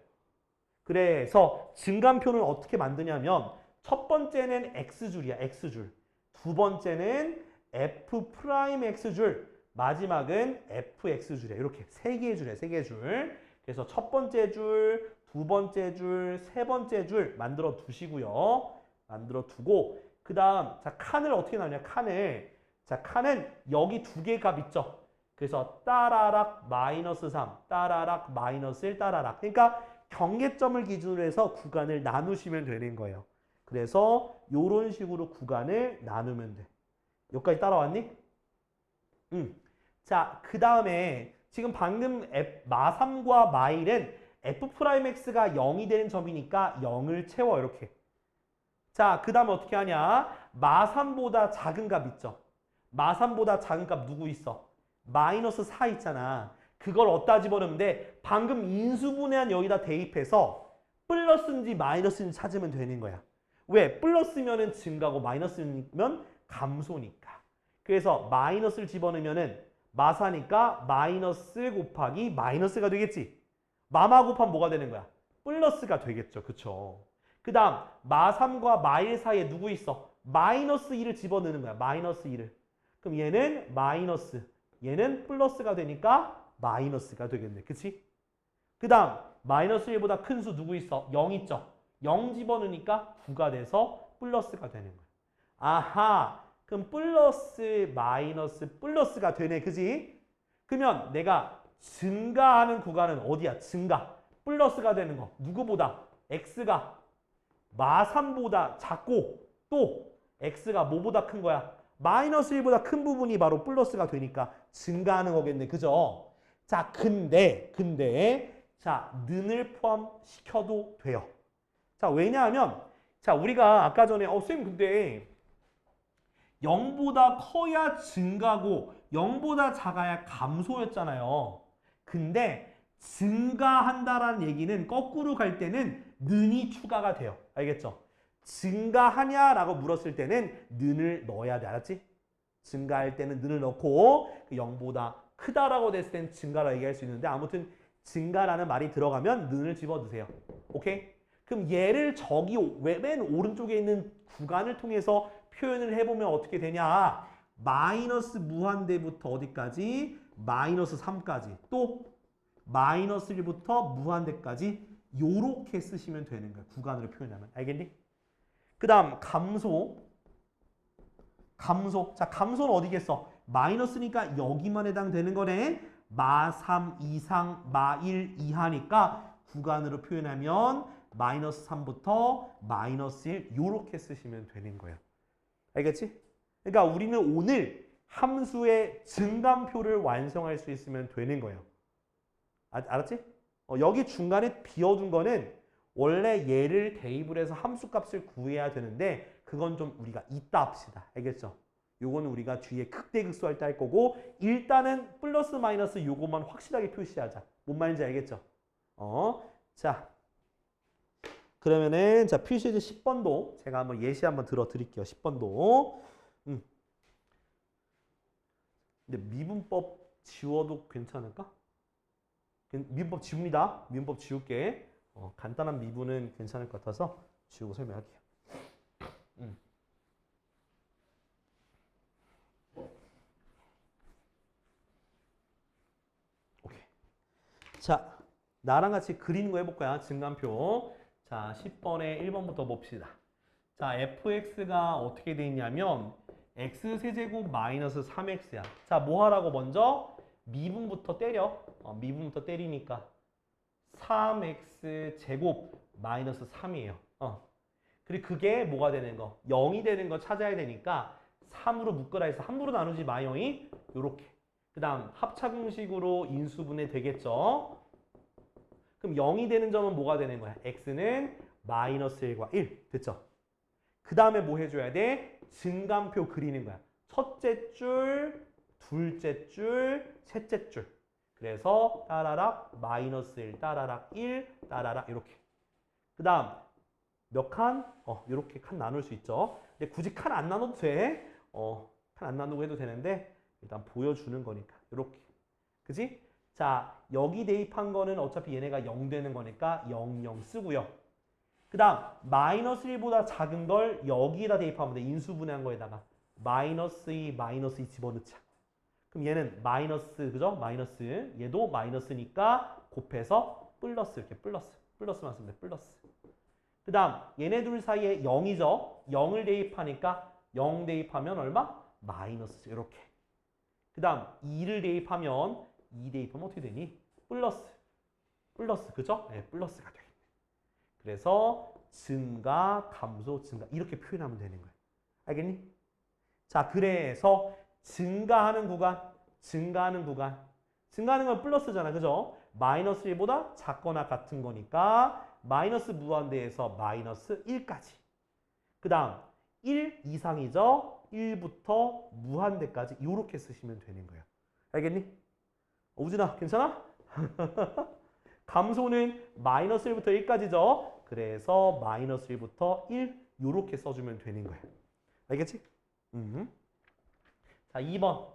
그래서 증감표는 어떻게 만드냐면 첫 번째는 x줄이야. x줄. 두 번째는 f'x줄. 마지막은 fx줄이야. 이렇게 세 개의 줄이야. 세 개의 줄. 그래서 첫 번째 줄, 두 번째 줄, 세 번째 줄 만들어 두시고요. 만들어 두고 그 다음 자 칸을 어떻게 나누냐. 칸은 여기 두 개의 값 있죠. 그래서 따라락 마이너스 3, 따라락 마이너스 1, 따라락. 그러니까 경계점을 기준으로 해서 구간을 나누시면 되는 거예요. 그래서 이런 식으로 구간을 나누면 돼. 여기까지 따라왔니? 응. 자, 그 다음에 지금 방금 마3과 마1은 F'X가 0이 되는 점이니까 0을 채워 이렇게. 자, 그 다음에 어떻게 하냐? 마3보다 작은 값 있죠? 마3보다 작은 값 누구 있어? 마이너스 4 있잖아. 그걸 어디다 집어넣으면 돼? 방금 인수분해한 여기다 대입해서 플러스인지 마이너스인지 찾으면 되는 거야. 왜? 플러스면은 증가고 마이너스면 감소니까. 그래서 마이너스를 집어넣으면은 마사니까 마이너스 곱하기 마이너스가 되겠지. 마마 곱하면 뭐가 되는 거야? 플러스가 되겠죠. 그쵸? 그 다음 마3과 마1 사이에 누구 있어? 마이너스 2를 집어넣는 거야. 마이너스 2를. 그럼 얘는 마이너스, 얘는 플러스가 되니까 마이너스가 되겠네. 그치? 그 다음 마이너스 1보다 큰 수 누구 있어? 0 있죠? 0 집어넣으니까 9가 돼서 플러스가 되는 거야. 아하, 그럼 플러스 마이너스 플러스가 되네. 그지? 그러면 내가 증가하는 구간은 어디야? 증가. 플러스가 되는 거. 누구보다? x가 마3보다 작고 또 x가 뭐보다 큰 거야? 마이너스 1보다 큰 부분이 바로 플러스가 되니까 증가하는 거겠네. 그죠? 자, 근데 자, 는을 포함시켜도 돼요. 자, 왜냐하면 자, 우리가 아까 전에 선생님 근데 0보다 커야 증가고 0보다 작아야 감소였잖아요. 근데 증가한다라는 얘기는 거꾸로 갈 때는 는이 추가가 돼요. 알겠죠? 증가하냐라고 물었을 때는 는을 넣어야 돼. 알았지? 증가할 때는 는을 넣고 0보다 크다라고 됐을 때는 증가라고 얘기할 수 있는데 아무튼 증가라는 말이 들어가면 는을 집어넣으세요. 오케이? 그럼 얘를 저기 맨 오른쪽에 있는 구간을 통해서 표현을 해보면 어떻게 되냐? 마이너스 무한대부터 어디까지? 마이너스 3까지. 또 마이너스 1부터 무한대까지 요렇게 쓰시면 되는 거야. 구간으로 표현하면. 알겠니? 그 다음 감소. 자, 감소는 어디겠어? 마이너스니까 여기만 해당되는 거네. 마3 이상, 마1 이하니까 구간으로 표현하면 마이너스 3부터 마이너스 1 요렇게 쓰시면 되는 거예요. 알겠지? 그러니까 우리는 오늘 함수의 증감표를 완성할 수 있으면 되는 거예요. 알았지? 여기 중간에 비워둔 거는 원래 얘를 대입을 해서 함수값을 구해야 되는데 그건 좀 우리가 이따 합시다. 알겠죠? 요거는 우리가 뒤에 극대극소할 때 할 거고 일단은 플러스 마이너스 요거만 확실하게 표시하자. 뭔 말인지 알겠죠? 자, 그러면은 자 표시제 10번도 제가 한번 예시 한번 들어 드릴게요. 10번도. 근데 미분법 지워도 괜찮을까? 미분법 지웁니다. 미분법 지울게. 간단한 미분은 괜찮을 것 같아서 지우고 설명할게요. 오케이. 자, 나랑 같이 그리는 거 해볼 거야. 증감표. 자, 10번에 1번부터 봅시다. 자, fx가 어떻게 돼 있냐면 x세제곱 마이너스 3x야. 자, 뭐 하라고 먼저? 미분부터 때려. 미분부터 때리니까 3x 제곱 마이너스 3이에요. 그리고 그게 뭐가 되는 거? 0이 되는 거 찾아야 되니까 3으로 묶으라 해서 함부로 나누지 마, 0이. 요렇게. 그 다음 합차공식으로 인수분해 되겠죠? 그럼 0이 되는 점은 뭐가 되는 거야? x는 마이너스 1과 1. 됐죠? 그 다음에 뭐 해줘야 돼? 증감표 그리는 거야. 첫째 줄, 둘째 줄, 셋째 줄. 그래서 따라락 마이너스 1, 따라락 1, 따라락 이렇게. 그 다음 몇 칸? 이렇게 칸 나눌 수 있죠. 근데 굳이 칸 안 나눠도 돼. 칸 안 나누고 해도 되는데 일단 보여주는 거니까 이렇게. 그지? 자, 여기 대입한 거는 어차피 얘네가 0 되는 거니까 0, 0 쓰고요. 그 다음 마이너스 1보다 작은 걸 여기에다 대입하면 돼. 인수분해한 거에다가 마이너스 2, 마이너스 2 집어넣자. 그럼 얘는 마이너스, 그죠? 마이너스. 얘도 마이너스니까 곱해서 플러스 이렇게 플러스만 쓰면 돼. 플러스. 그 다음 얘네 둘 사이에 0이죠? 0을 대입하니까 0 대입하면 얼마? 마이너스 이렇게. 그 다음 2를 대입하면 2 대입하면 어떻게 되니? 플러스. 플러스, 그죠? 네, 플러스가 되겠네. 그래서 증가, 감소, 증가 이렇게 표현하면 되는 거야. 알겠니? 자, 그래서 증가하는 구간, 증가하는 건 플러스잖아, 그죠? 마이너스 1보다 작거나 같은 거니까 마이너스 무한대에서 마이너스 1까지. 그 다음 1 이상이죠? 1부터 무한대까지 이렇게 쓰시면 되는 거예요. 알겠니? 우진아, 괜찮아? 감소는 마이너스 1부터 1까지죠? 그래서 마이너스 1부터 1 이렇게 써주면 되는 거예요. 알겠지? 자, 2번.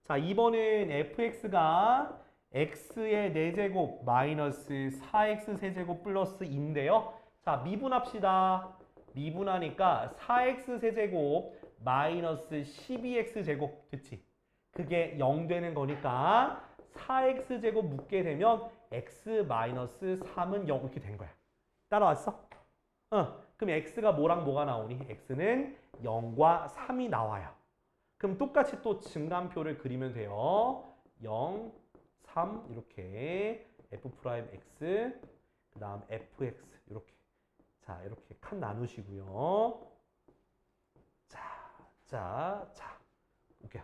자, 2번은 fx가 x의 4제곱 마이너스 4x 세제곱 플러스 2인데요. 자, 미분합시다. 미분하니까 4x 세제곱 마이너스 12x 제곱 됐지? 그게 0 되는 거니까 4x 제곱 묶게 되면 x 마이너스 3은 0 이렇게 된 거야. 따라왔어? 그럼 x가 뭐랑 뭐가 나오니? x는 0과 3이 나와요. 그럼 똑같이 또 증감표를 그리면 돼요. 0, 3 이렇게 f'x 그 다음 fx 이렇게. 자, 이렇게 칸 나누시고요. 자, 볼게요.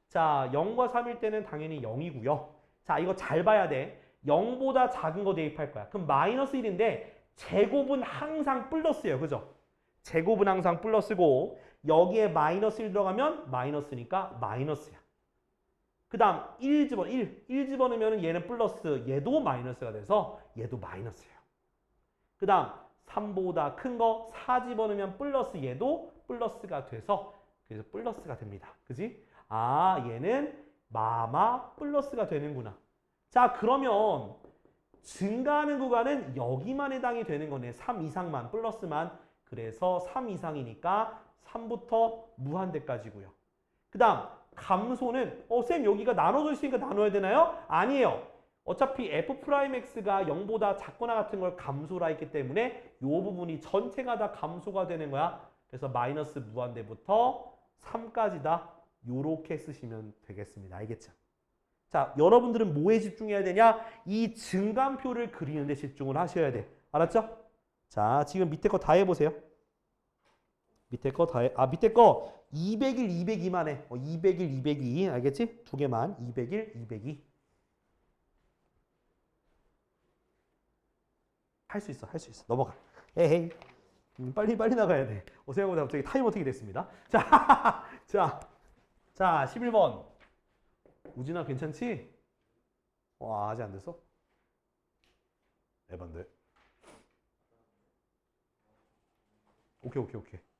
자, 0과 3일 때는 당연히 0이고요. 자, 이거 잘 봐야 돼. 0보다 작은 거 대입할 거야. 그럼 마이너스 1인데 제곱은 항상 플러스예요. 그죠? 제곱은 항상 플러스고 여기에 마이너스 1 들어가면 마이너스니까 마이너스야. 그 다음 1 집어넣으면 얘는 플러스, 얘도 마이너스가 돼서 얘도 마이너스예요. 그 다음 3보다 큰 거 4 집어넣으면 플러스, 얘도 플러스가 돼서 그래서 플러스가 됩니다. 그지? 아, 얘는 마마 플러스가 되는구나. 자, 그러면 증가하는 구간은 여기만 해당이 되는 거네. 3 이상만, 플러스만. 그래서 3 이상이니까 3부터 무한대까지고요. 그 다음 감소는 쌤 여기가 나눠져 있으니까 나눠야 되나요? 아니에요. 어차피 f'x가 0보다 작거나 같은 걸 감소라 했기 때문에 이 부분이 전체가 다 감소가 되는 거야. 그래서 마이너스 무한대부터 3까지다. 요렇게 쓰시면 되겠습니다. 알겠죠? 자, 여러분들은 뭐에 집중해야 되냐? 이 증감표를 그리는 데 집중을 하셔야 돼. 알았죠? 자, 지금 밑에 거 다 해보세요. 밑에 거 다 해. 밑에 거 200일, 202만 해. 200일, 202. 알겠지? 두 개만. 200일, 202. 할 수 있어, 할 수 있어. 넘어가. 에헤이. 빨리 나가야 돼. 생각보다 갑자기 타임어택이 됐습니다. 자, 11번. 우진아 괜찮지? 와, 아직 안 됐어? 에반데. 오케이.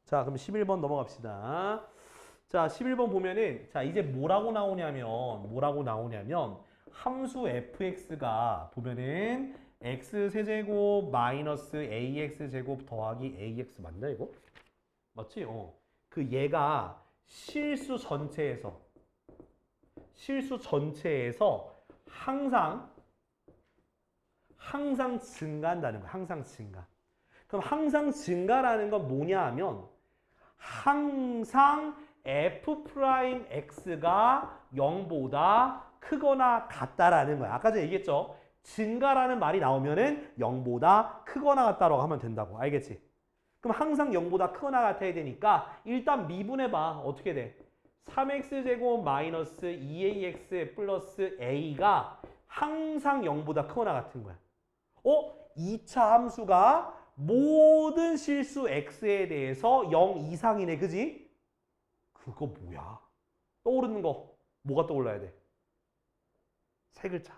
자, 그럼 11번 넘어갑시다. 자, 11번 보면은, 자, 이제 뭐라고 나오냐면, 함수 fx가 보면은, x세제곱 마이너스 ax제곱 더하기 ax 맞나, 이거? 맞지? 그 얘가 실수 전체에서 항상 증가한다는 거야. 항상 증가. 그럼 항상 증가라는 건 뭐냐 하면 항상 f'x가 0보다 크거나 같다라는 거야. 아까 전에 얘기했죠. 증가라는 말이 나오면은 0보다 크거나 같다라고 하면 된다고. 알겠지? 그럼 항상 0보다 크거나 같아야 되니까 일단 미분해봐. 어떻게 돼? 3x제곱 마이너스 2ax 플러스 a가 항상 0보다 크거나 같은 거야. 2차 함수가 모든 실수 x에 대해서 0 이상이네. 그지? 그거 뭐야? 떠오르는 거 뭐가 떠올라야 돼? 세 글자.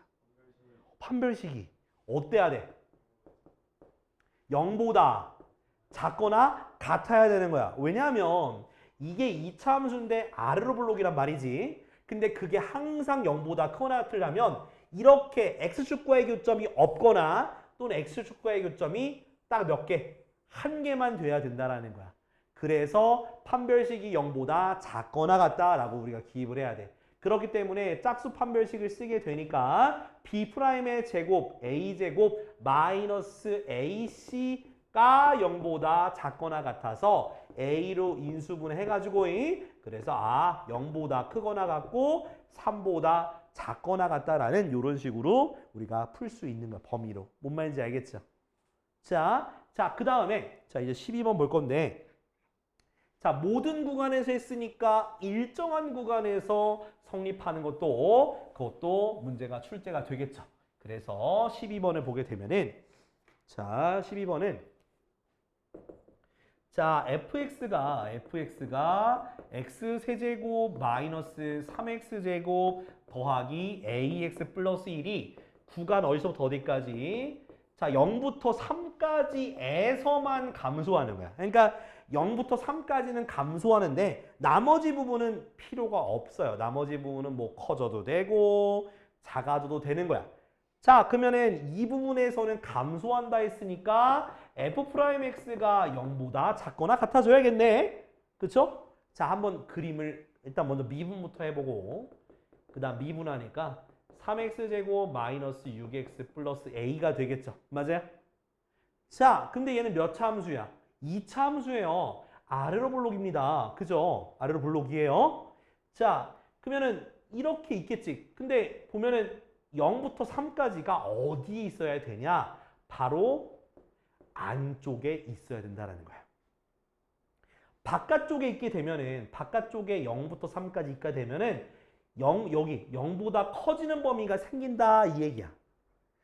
판별식이 어때야 돼? 0보다 작거나 같아야 되는 거야. 왜냐하면 이게 2차 함수인데 아래로 블록이란 말이지. 근데 그게 항상 0보다 크거나 같으려면 이렇게 x축과의 교점이 없거나 또는 x축과의 교점이 딱 몇 개? 한 개만 돼야 된다라는 거야. 그래서 판별식이 0보다 작거나 같다라고 우리가 기입을 해야 돼. 그렇기 때문에 짝수 판별식을 쓰게 되니까 b'의 제곱 a제곱 마이너스 ac가 0보다 작거나 같아서 a로 인수분해 해가지고 그래서 0보다 크거나 같고 3보다 작거나 같다라는 이런 식으로 우리가 풀 수 있는 거야. 범위로. 뭔 말인지 알겠죠? 자, 그 다음에 자 이제 12번 볼 건데 자 모든 구간에서 했으니까 일정한 구간에서 성립하는 그것도 문제가 출제가 되겠죠. 그래서 12번을 보게 되면은 자 12번은 자 fx가 x세제곱 마이너스 3x제곱 더하기 ax 플러스 1이 구간 어디서부터 어디까지 자 0부터 3까지에서만 감소하는 거야. 그러니까 0부터 3까지는 감소하는데 나머지 부분은 필요가 없어요. 나머지 부분은 뭐 커져도 되고 작아져도 되는 거야. 자 그러면은 이 부분에서는 감소한다 했으니까 f'x가 0보다 작거나 같아져야겠네. 그쵸? 자 한번 그림을 일단 먼저 미분부터 해보고 그 다음 미분하니까 3x제곱 마이너스 6x 플러스 a가 되겠죠. 맞아요? 자 근데 얘는 몇 차 함수야? 2차 함수예요. 아래로 볼록입니다. 그죠? 아래로 볼록이에요. 자 그러면은 이렇게 있겠지. 근데 보면은 0부터 3까지가 어디에 있어야 되냐? 바로 안쪽에 있어야 된다는 거야. 바깥쪽에 있게 되면은 바깥쪽에 0부터 3까지 있게 되면은 여기 0보다 커지는 범위가 생긴다 이 얘기야.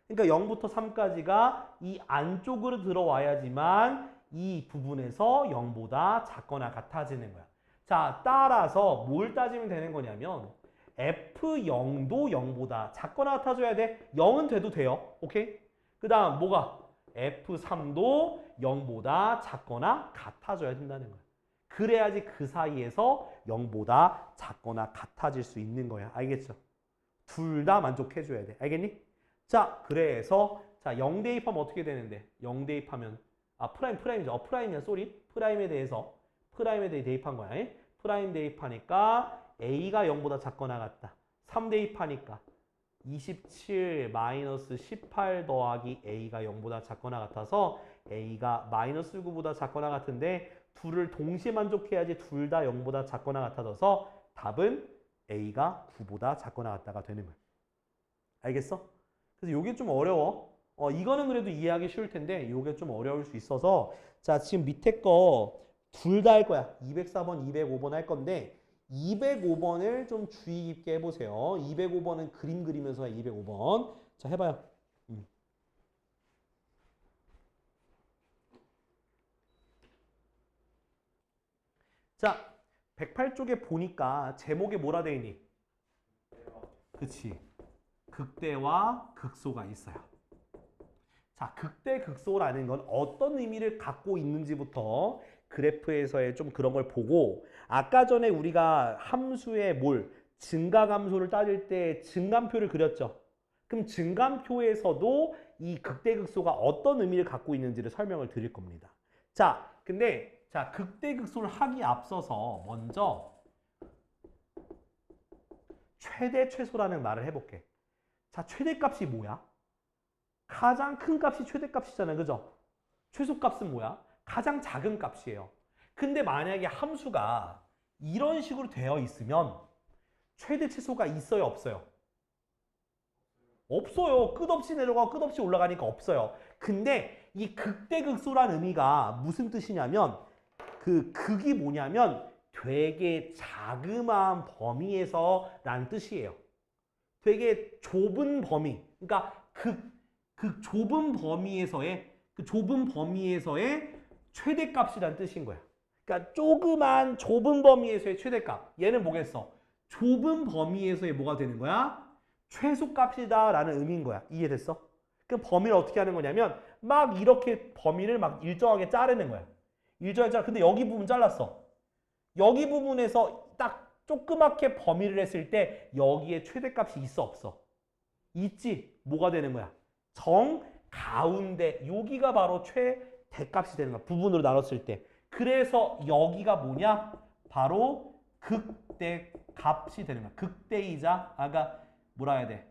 그러니까 0부터 3까지가 이 안쪽으로 들어와야지만 이 부분에서 0보다 작거나 같아지는 거야. 자 따라서 뭘 따지면 되는 거냐면 F0도 0보다 작거나 같아져야 돼. 0은 돼도 돼요. 오케이? 그 다음 뭐가? F3도 0보다 작거나 같아져야 된다는 거야. 그래야지 그 사이에서 0보다 작거나 같아질 수 있는 거야. 알겠죠? 둘 다 만족해줘야 돼. 알겠니? 자, 그래서 자 0 대입하면 어떻게 되는데? 0 대입하면 프라임이죠. 프라임이야. 쏘리. 프라임에 대해 대입한 거야. 프라임 대입하니까 A가 0보다 작거나 같다. 3 대입하니까 27 마이너스 18 더하기 A가 0보다 작거나 같아서 A가 마이너스 9보다 작거나 같은데 둘을 동시에 만족해야지 둘 다 0보다 작거나 같아져서 답은 A가 9보다 작거나 같다가 되는 거야. 알겠어? 그래서 이게 좀 어려워. 이거는 그래도 이해하기 쉬울 텐데 이게 좀 어려울 수 있어서 자 지금 밑에 거 둘 다 할 거야. 204번, 205번 할 건데 205번을 좀 주의 깊게 해보세요. 205번은 그림 그리면서 해. 205번. 자 해봐요. 자 108쪽에 보니까 제목에 뭐라 돼 있니? 그치. 극대와 극소가 있어요. 자, 극대, 극소라는 건 어떤 의미를 갖고 있는지부터 그래프에서의 좀 그런 걸 보고 아까 전에 우리가 함수의 증가감소를 따질 때 증감표를 그렸죠. 그럼 증감표에서도 이 극대, 극소가 어떤 의미를 갖고 있는지를 설명을 드릴 겁니다. 자, 근데 자 극대, 극소를 하기 앞서서 먼저 최대, 최소라는 말을 해볼게. 자, 최대값이 뭐야? 가장 큰 값이 최대값이잖아요. 그죠? 최소값은 뭐야? 가장 작은 값이에요. 근데 만약에 함수가 이런 식으로 되어 있으면 최대, 최소가 있어요? 없어요? 없어요. 끝없이 내려가고 끝없이 올라가니까 없어요. 근데 이 극대극소란 의미가 무슨 뜻이냐면 그 극이 뭐냐면 되게 자그마한 범위에서 라는 뜻이에요. 되게 좁은 범위. 그러니까 그 좁은 범위에서의 최대값이라는 뜻인 거야. 그러니까 조그만 좁은 범위에서의 최대값. 얘는 뭐겠어? 좁은 범위에서의 뭐가 되는 거야? 최소값이다 라는 의미인 거야. 이해됐어? 그 범위를 어떻게 하는 거냐면 막 이렇게 범위를 막 일정하게 자르는 거야. 일정하게 자르. 근데 여기 부분 잘랐어. 여기 부분에서 딱 조그맣게 범위를 했을 때 여기에 최대값이 있어 없어? 있지. 뭐가 되는 거야? 정 가운데 여기가 바로 최대값이 되는 거야. 부분으로 나눴을 때. 그래서 여기가 뭐냐? 바로 극대값이 되는 거야. 극대이자 아까 뭐라 해야 돼?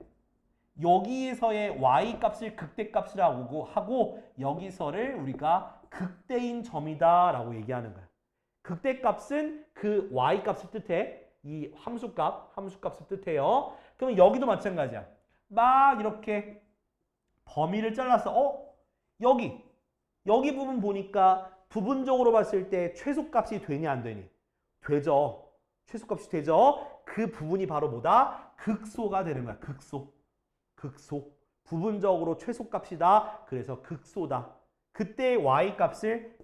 여기에서의 y값을 극대값이라고 하고 여기서를 우리가 극대인 점이다 라고 얘기하는 거야. 극대값은 그 y값을 뜻해. 이 함수값을 뜻해요. 그러면 여기도 마찬가지야. 막 이렇게 범위를 잘랐어. 여기 부분 보니까 부분적으로 봤을 때 최소값이 되니 안 되니? 되죠. 최소값이 되죠. 그 부분이 바로 뭐다? 극소가 되는 거야. 극소. 부분적으로 최소값이다. 그래서 극소다. 그때의 y값을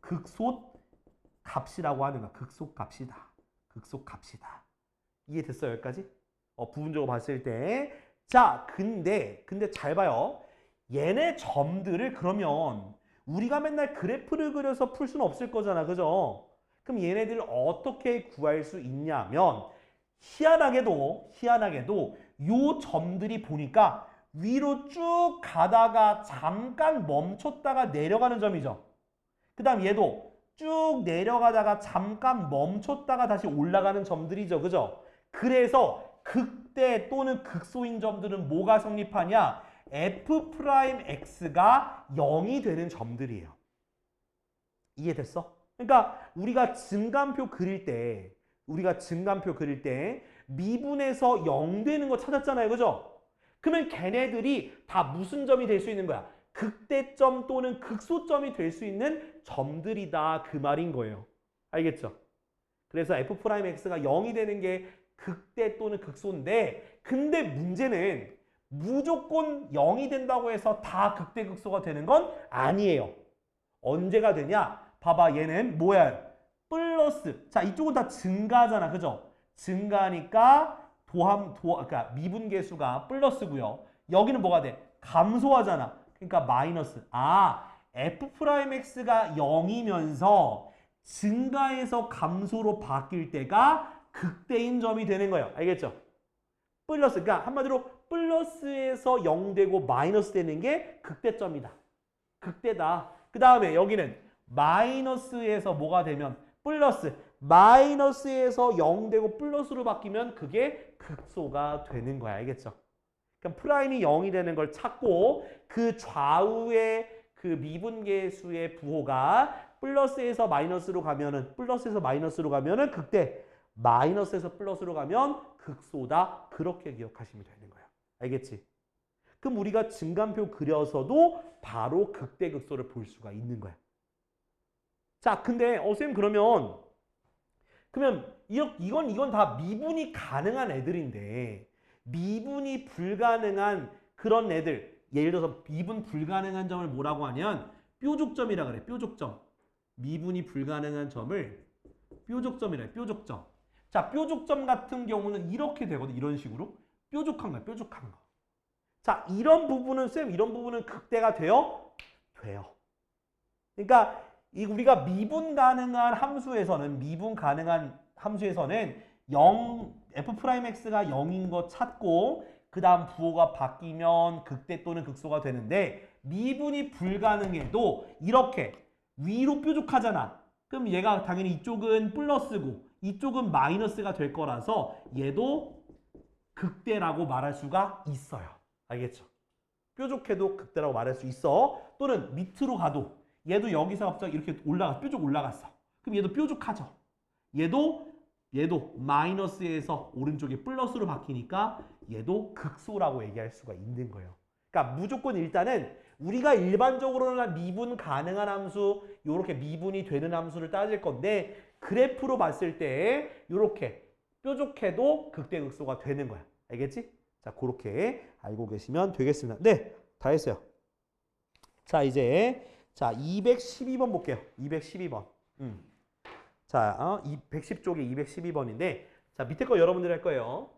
극소값이라고 하는 거야. 극소값이다. 이해됐어요? 여기까지? 부분적으로 봤을 때. 자, 근데 잘 봐요. 얘네 점들을 그러면 우리가 맨날 그래프를 그려서 풀 수는 없을 거잖아. 그죠? 그럼 얘네들을 어떻게 구할 수 있냐면 희한하게도 요 점들이 보니까 위로 쭉 가다가 잠깐 멈췄다가 내려가는 점이죠. 그 다음 얘도 쭉 내려가다가 잠깐 멈췄다가 다시 올라가는 점들이죠. 그죠? 그래서 극대 또는 극소인 점들은 뭐가 성립하냐? f'x가 0이 되는 점들이에요. 이해됐어? 그러니까 우리가 증간표 그릴 때 미분에서 0 되는 거 찾았잖아요. 그죠? 그러면 걔네들이 다 무슨 점이 될 수 있는 거야? 극대점 또는 극소점이 될 수 있는 점들이다. 그 말인 거예요. 알겠죠? 그래서 f'x가 0이 되는 게 극대 또는 극소인데 근데 문제는 무조건 0이 된다고 해서 다 극대 극소가 되는 건 아니에요. 언제가 되냐? 봐봐, 얘는 뭐야? 플러스. 자, 이쪽은 다 증가잖아. 그죠? 증가니까 그러니까 미분계수가 플러스고요. 여기는 뭐가 돼? 감소하잖아. 그러니까 마이너스. f'x가 0이면서 증가에서 감소로 바뀔 때가 극대인 점이 되는 거예요. 알겠죠? 플러스. 그러니까 한마디로 플러스에서 0 되고 마이너스 되는 게 극대점이다. 극대다. 그 다음에 여기는 마이너스에서 뭐가 되면 플러스. 마이너스에서 0 되고 플러스로 바뀌면 그게 극소가 되는 거야. 알겠죠? 그럼 프라임이 0이 되는 걸 찾고 그 좌우의 그 미분계수의 부호가 플러스에서 마이너스로 가면은 극대. 마이너스에서 플러스로 가면 극소다. 그렇게 기억하시면 되는 거예요. 알겠지? 그럼 우리가 증간표 그려서도 바로 극대 극소를 볼 수가 있는 거야. 자, 근데 선생님 그러면 이건 다 미분이 가능한 애들인데 미분이 불가능한 그런 애들, 예를 들어서 미분 불가능한 점을 뭐라고 하냐면 뾰족점이라 그래. 뾰족점. 미분이 불가능한 점을 뾰족점이라 해. 뾰족점. 자, 뾰족점 같은 경우는 이렇게 되거든. 이런 식으로. 뾰족한 거야. 뾰족한 거. 자, 이런 부분은 극대가 돼요? 돼요. 그러니까 우리가 미분 가능한 함수에서는 0, f'x가 0인 거 찾고 그 다음 부호가 바뀌면 극대 또는 극소가 되는데 미분이 불가능해도 이렇게 위로 뾰족하잖아. 그럼 얘가 당연히 이쪽은 플러스고 이쪽은 마이너스가 될 거라서 얘도 극대라고 말할 수가 있어요. 알겠죠? 뾰족해도 극대라고 말할 수 있어. 또는 밑으로 가도 얘도 여기서 갑자기 이렇게 뾰족 올라갔어. 그럼 얘도 뾰족하죠. 얘도 마이너스에서 오른쪽에 플러스로 바뀌니까 얘도 극소라고 얘기할 수가 있는 거예요. 그러니까 무조건 일단은 우리가 일반적으로는 미분 가능한 함수, 요렇게 미분이 되는 함수를 따질 건데 그래프로 봤을 때 요렇게 뾰족해도 극대극소가 되는 거야. 알겠지? 자, 그렇게 알고 계시면 되겠습니다. 네, 다 했어요. 자, 이제 212번 볼게요. 212번. 자, 110쪽에 212번인데 자, 밑에 거 여러분들이 할 거예요.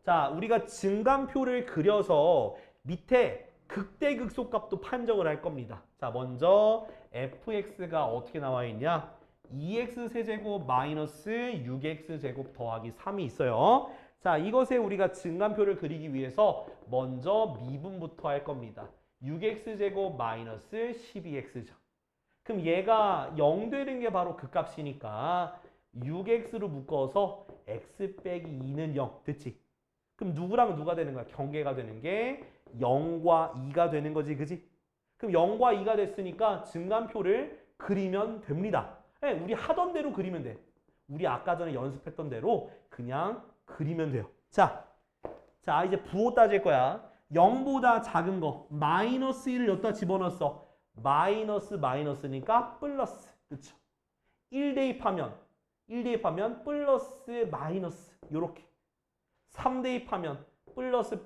자, 우리가 증간표를 그려서 밑에 극대극소 값도 판정을 할 겁니다. 자, 먼저 fx가 어떻게 나와 있냐? 2x세제곱 마이너스 6x제곱 더하기 3이 있어요. 자, 이것에 우리가 증간표를 그리기 위해서 먼저 미분부터 할 겁니다. 6x제곱 마이너스 12x죠. 그럼 얘가 0 되는 게 바로 그 값이니까 6x로 묶어서 x 빼기 2는 0. 됐지? 그럼 누구랑 누가 되는 거야? 경계가 되는 게 0과 2가 되는 거지. 그지? 그럼 0과 2가 됐으니까 증간표를 그리면 됩니다. 우리 하던 대로 그리면 돼. 우리 아까 전에 연습했던 대로 그냥 그리면 돼요. 자, 이제 부호 따질 거야. 0보다 작은 거 마이너스 1을 여기다 집어넣었어. 마이너스니까 플러스. 그쵸? 1 대입하면 플러스 마이너스 요렇게. 3 대입하면 플러스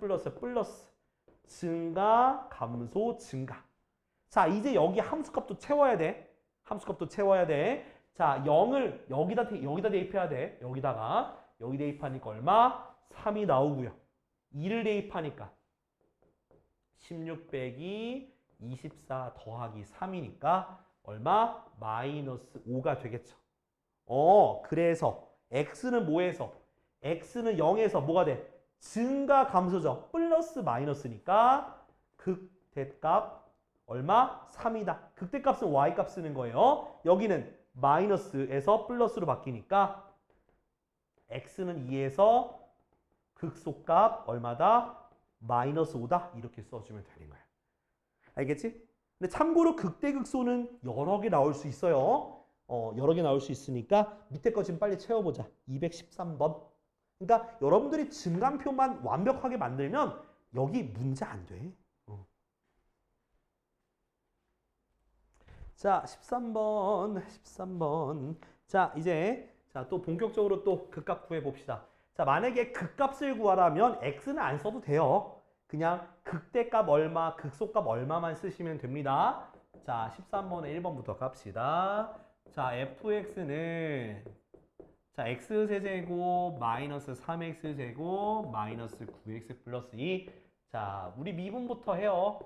증가 감소 증가. 자, 이제 여기 함수값도 채워야 돼. 자, 0을 여기다 대입해야 돼. 여기 대입하니까 얼마? 3이 나오고요. 2를 대입하니까 16 빼기 24 더하기 3이니까 얼마? 마이너스 5가 되겠죠. 그래서 x는 뭐에서? x는 0에서 뭐가 돼? 증가 감소죠. 플러스 마이너스니까 극대값 얼마? 3이다. 극대값은 y값 쓰는 거예요. 여기는 마이너스에서 플러스로 바뀌니까 x는 2에서 극소값 얼마다? 마이너스 5다. 이렇게 써주면 되는 거야. 알겠지? 근데 참고로 극대극소는 여러 개 나올 수 있어요. 여러 개 나올 수 있으니까 밑에 거 지금 빨리 채워보자. 213번. 그러니까 여러분들이 증감표만 완벽하게 만들면 여기 문제 안 돼. 자, 13번. 자, 이제 또 본격적으로 또 극값 구해 봅시다. 자, 만약에 극값을 구하라면 x는 안 써도 돼요. 그냥 극대값 얼마, 극소값 얼마만 쓰시면 됩니다. 자, 13번에 1번부터 갑시다. 자, fx는 자, x세제곱 마이너스 3x제곱 마이너스 9x 플러스 2. 자, 우리 미분부터 해요.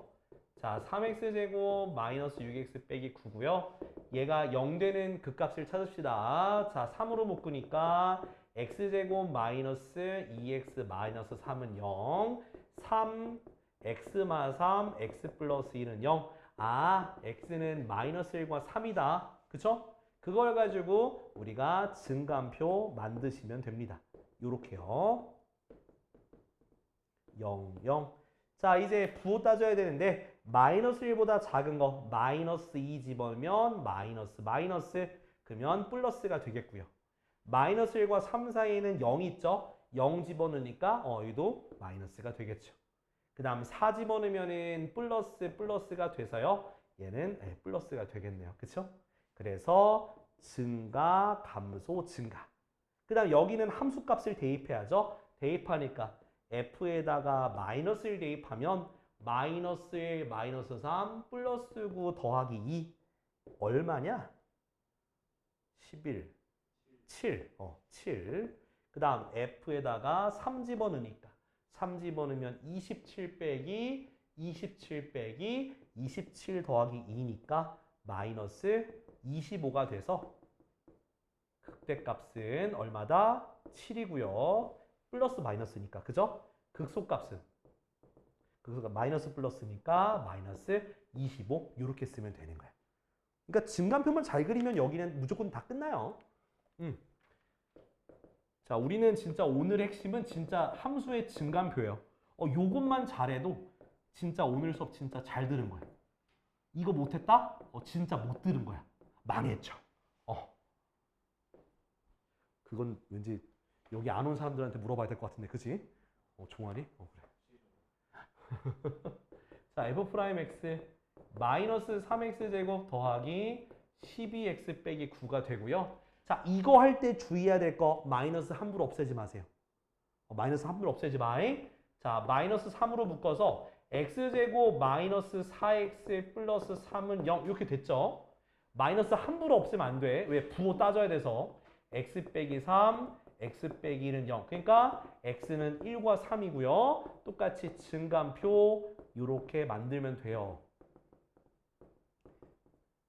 자, 3x제곱 마이너스 6x 빼기 9고요. 얘가 0 되는 극값을 찾읍시다. 자, 3으로 묶으니까 x제곱 마이너스 2x 마이너스 3은 0. 3, x마 3, x 플러스 1은 0. 아, x는 마이너스 1과 3이다. 그쵸? 그걸 가지고 우리가 증감표 만드시면 됩니다. 요렇게요. 0, 0. 자, 이제 부호 따져야 되는데 마이너스 1보다 작은 거 마이너스 2 집어넣으면 마이너스 그러면 플러스가 되겠고요. 마이너스 1과 3 사이에는 0이 있죠. 0 집어넣으니까 여기도 마이너스가 되겠죠. 그 다음 4 집어넣으면은 플러스가 돼서요. 얘는 플러스가 되겠네요. 그쵸? 그래서 증가, 감소, 증가. 그 다음 여기는 함수값을 대입해야죠. 대입하니까 f에다가 마이너스 1 대입하면 마이너스 1, 마이너스 3, 플러스 9 더하기 2 얼마냐? 11, 7. 7. 그 다음 f에다가 3 집어넣으니까 3 집어넣으면 27 빼기 27 더하기 2니까 마이너스 25가 돼서 극대값은 얼마다? 7이고요. 플러스 마이너스니까. 그죠? 극소값은 마이너스 플러스니까 마이너스 25 이렇게 쓰면 되는 거야. 그러니까 증감표만 잘 그리면 여기는 무조건 다 끝나요. 자, 우리는 진짜 오늘 핵심은 진짜 함수의 증감표예요. 요것만 잘해도 진짜 오늘 수업 진짜 잘 들은 거야. 이거 못했다? 진짜 못 들은 거야. 망했죠. 그건 왠지 여기 안 온 사람들한테 물어봐야 될 것 같은데, 그치? 종아리? 그래. 자, f'(x) 마이너스 3x제곱 더하기 12x 빼기 9가 되고요. 자, 이거 할 때 주의해야 될 거 마이너스 함부로 없애지 마세요. 마이너스 함부로 없애지 마잉. 자, 마이너스 3으로 묶어서 x제곱 마이너스 4x 플러스 3은 0 이렇게 됐죠. 마이너스 함부로 없애면 안 돼. 왜? 부호 따져야 돼서 x 빼기 3, x 빼기 1은 0. 그러니까 x는 1과 3이고요. 똑같이 증감표 이렇게 만들면 돼요.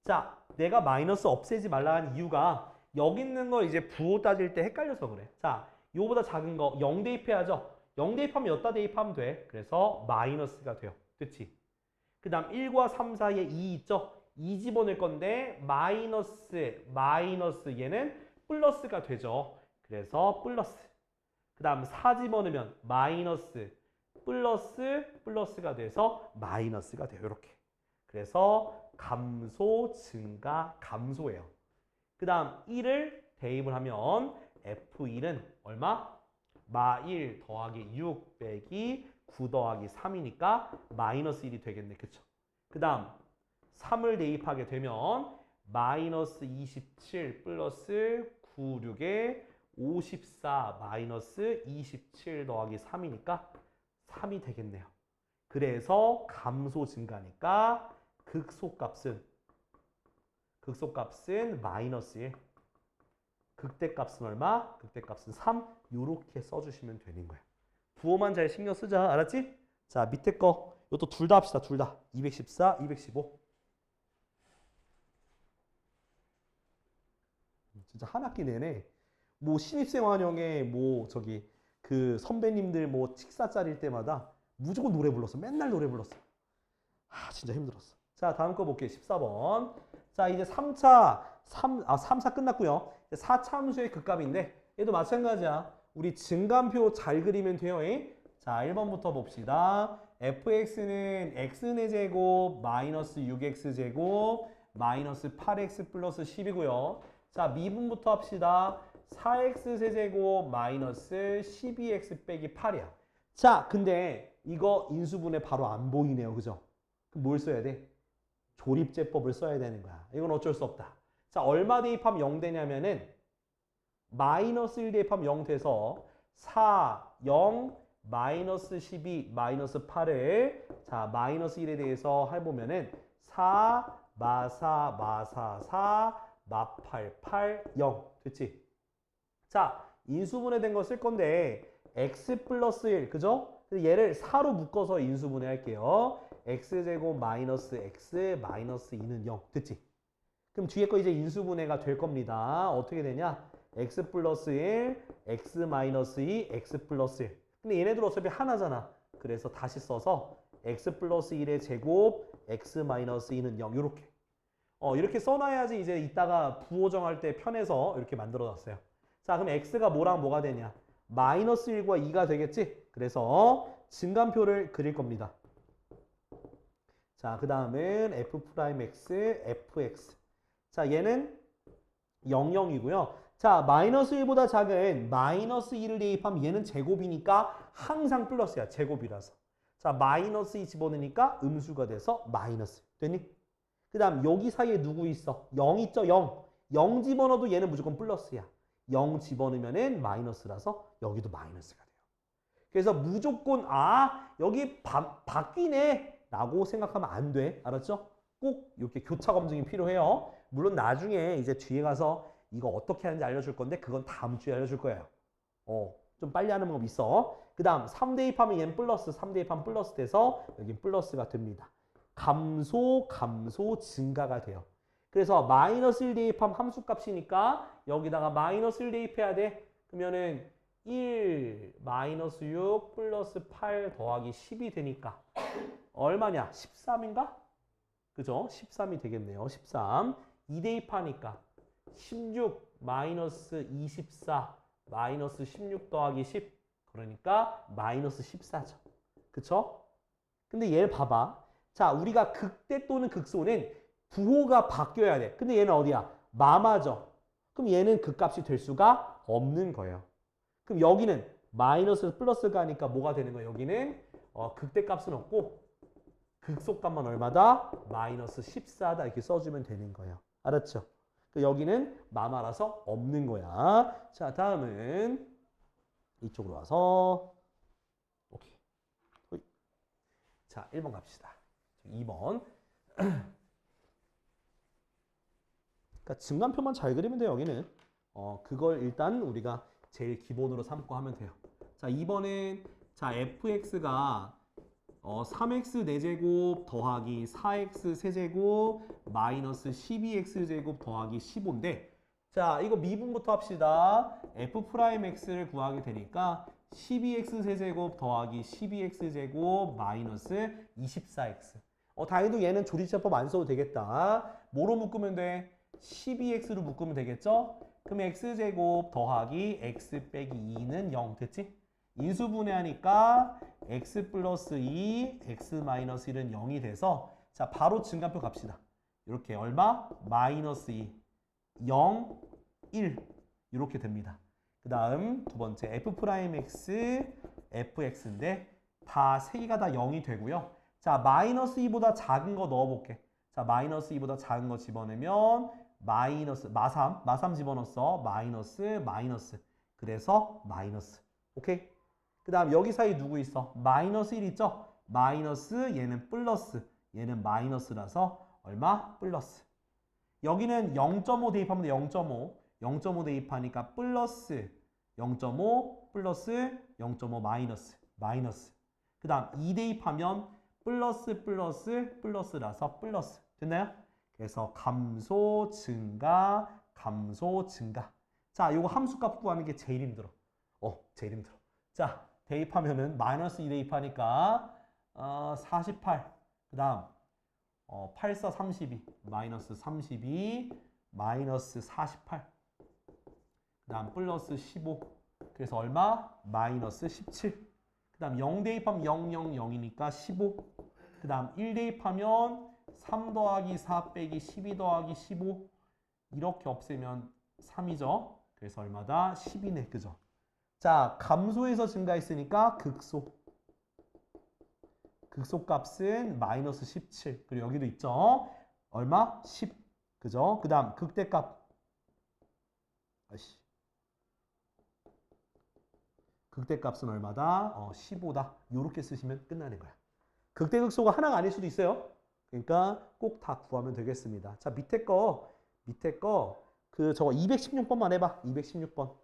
자, 내가 마이너스 없애지 말라는 이유가 여기 있는 거 이제 부호 따질 때 헷갈려서 그래. 자, 요거보다 작은 거 0 대입해야죠. 0 대입하면 여기다 대입하면 돼. 그래서 마이너스가 돼요. 그치? 그 다음 1과 3 사이에 2 있죠? 2 집어넣을 건데 마이너스 얘는 플러스가 되죠. 그래서 플러스. 그 다음 4 집어넣으면 마이너스 플러스가 돼서 마이너스가 돼요. 이렇게. 그래서 감소, 증가, 감소예요. 그 다음 1을 대입을 하면 F1은 얼마? 마1 더하기 6 빼기 9 더하기 3이니까 마이너스 1이 되겠네. 그쵸? 그 다음 3을 대입하게 되면 마이너스 27 플러스 9, 6에 54 마이너스 27 더하기 3이니까 3이 되겠네요. 그래서 감소 증가니까 극소값은 마이너스 1. 극대값은 얼마? 극대값은 3. 요렇게 써주시면 되는 거야. 부호만 잘 신경 쓰자. 알았지? 자, 밑에 거. 이것도 둘 다 합시다. 둘 다. 214, 215. 진짜 한 학기 내내 뭐 신입생 환영회 뭐 저기 그 선배님들 뭐 식사 짜릴 때마다 무조건 노래 불렀어. 맨날 노래 불렀어. 아, 진짜 힘들었어. 자, 다음 거 볼게요. 14번. 자, 이제 3차 끝났고요. 4차 함수의 극값인데 얘도 마찬가지야. 우리 증감표 잘 그리면 돼요. 자, 1번부터 봅시다. fx는 x4제곱 마이너스 6x제곱 마이너스 8x 플러스 10이고요. 자, 미분부터 합시다. 4x 세제곱 마이너스 12x 빼기 8이야. 자, 근데 이거 인수분해 바로 안 보이네요. 그죠? 그럼 뭘 써야 돼? 조립제법을 써야 되는 거야. 이건 어쩔 수 없다. 자, 얼마 대입하면 0 되냐면은 마이너스 1 대입하면 0 돼서 4, 0, 마이너스 12, 마이너스 8을 자, 마이너스 1에 대해서 해보면은 4, 마4, 마4, 4, 마8, 8, 0 됐지? 자, 인수분해된 거 쓸 건데 x 플러스 1, 그죠? 얘를 4로 묶어서 인수분해 할게요. x제곱 마이너스 x 마이너스 2는 0 됐지? 그럼 뒤에 거 이제 인수분해가 될 겁니다. 어떻게 되냐? x 플러스 1, x 마이너스 2, x 플러스 1. 근데 얘네들 어차피 하나잖아. 그래서 다시 써서 x 플러스 1의 제곱, x 마이너스 2는 0 이렇게. 이렇게 써놔야지 이제 이따가 부호 정할 때 편해서 이렇게 만들어놨어요. 자, 그럼 x가 뭐랑 뭐가 되냐? 마이너스 1과 2가 되겠지? 그래서 증감표를 그릴 겁니다. 자, 그 다음은 f'x, fx. 자, 얘는 00이고요. 자, 마이너스 1보다 작은 마이너스 2를 대입하면 얘는 제곱이니까 항상 플러스야. 제곱이라서. 자, 마이너스 2 집어넣으니까 음수가 돼서 마이너스. 됐니? 그 다음 여기 사이에 누구 있어? 0 있죠? 0. 0 집어넣어도 얘는 무조건 플러스야. 0 집어넣으면은 마이너스라서 여기도 마이너스가 돼요. 그래서 무조건 여기 바뀌네 라고 생각하면 안 돼. 알았죠? 꼭 이렇게 교차 검증이 필요해요. 물론 나중에 이제 뒤에 가서 이거 어떻게 하는지 알려줄 건데 그건 다음 주에 알려줄 거예요. 좀 빨리 하는 방법 있어. 그 다음 3 대입하면 얘는 플러스, 3 대입하면 플러스 돼서 여긴 플러스가 됩니다. 감소 증가가 돼요. 그래서 마이너스 1 대입하면 함수값이니까 여기다가 마이너스 1 대입해야 돼. 그러면은 1 마이너스 6 플러스 8 더하기 10이 되니까 얼마냐? 13인가? 그죠? 13이 되겠네요. 13. 2 대입하니까 16 마이너스 24 마이너스 16 더하기 10 그러니까 마이너스 14죠. 그쵸? 근데 얘를 봐봐. 자, 우리가 극대 또는 극소는 부호가 바뀌어야 돼. 근데 얘는 어디야? 마마죠. 그럼 얘는 극값이 될 수가 없는 거예요. 그럼 여기는 마이너스에서 플러스가 하니까 뭐가 되는 거예요? 여기는 극대값은 없고 극소값만 얼마다? 마이너스 14다 이렇게 써주면 되는 거예요. 알았죠? 여기는 마마라서 없는 거야. 자, 다음은 이쪽으로 와서 오케이. 자, 1번 갑시다. 2번. 그러니까 증감표만 잘 그리면 돼요, 여기는. 그걸 일단 우리가 제일 기본으로 삼고 하면 돼요. 자, 2번은 자, fx가 3x 4제곱 더하기 4x 세제곱 마이너스 12x제곱 더하기 15인데 자, 이거 미분부터 합시다. f'x를 구하게 되니까 12x 세제곱 더하기 12x제곱 마이너스 24x. 다행히도 얘는 조리제법 안 써도 되겠다. 뭐로 묶으면 돼? 12x로 묶으면 되겠죠? 그럼 x제곱 더하기 x 빼기 2는 0 됐지? 인수분해하니까 x 플러스 2, x 마이너스 1은 0이 돼서 자, 바로 증감표 갑시다. 이렇게 얼마? 마이너스 2, 0, 1 이렇게 됩니다. 그 다음 두 번째 F'X, Fx인데 다 세 개가 다 0이 되고요. 자, 마이너스 2보다 작은 거 넣어볼게. 자, 마이너스 2보다 작은 거 집어넣으면 마이너스, 마3 집어넣었어. 마이너스. 그래서 마이너스. 오케이? 그 다음 여기 사이 누구 있어? 마이너스 1 있죠? 마이너스, 얘는 플러스, 얘는 마이너스라서 얼마? 플러스. 여기는 0.5 대입하면 돼. 0.5. 0.5 대입하니까 플러스 0.5 플러스 0.5 마이너스. 그 다음 2 대입하면 플러스라서 플러스. 됐나요? 그래서 감소, 증가. 자, 요거 함수값 구하는 게 제일 힘들어. 제일 힘들어. 자, 대입하면은 마이너스 2 대입하니까 48. 그 다음 8, 4, 32. 마이너스 32. 마이너스 48. 그 다음 플러스 15. 그래서 얼마? 마이너스 17. 그 다음 0 대입하면 0, 0, 0이니까 15. 그 다음 1 대입하면 3 더하기 4 빼기 12 더하기 15. 이렇게 없애면 3이죠. 그래서 얼마다? 10이네. 그죠? 자, 감소해서 증가했으니까 극소. 극소값은 마이너스 17. 그리고 여기도 있죠. 얼마? 10. 그죠? 그 다음 극대값. 극대값은 얼마다? 15다. 요렇게 쓰시면 끝나는 거야. 극대극소가 하나가 아닐 수도 있어요. 그러니까 꼭 다 구하면 되겠습니다. 자, 밑에 거 저거 216번만 해봐. 216번.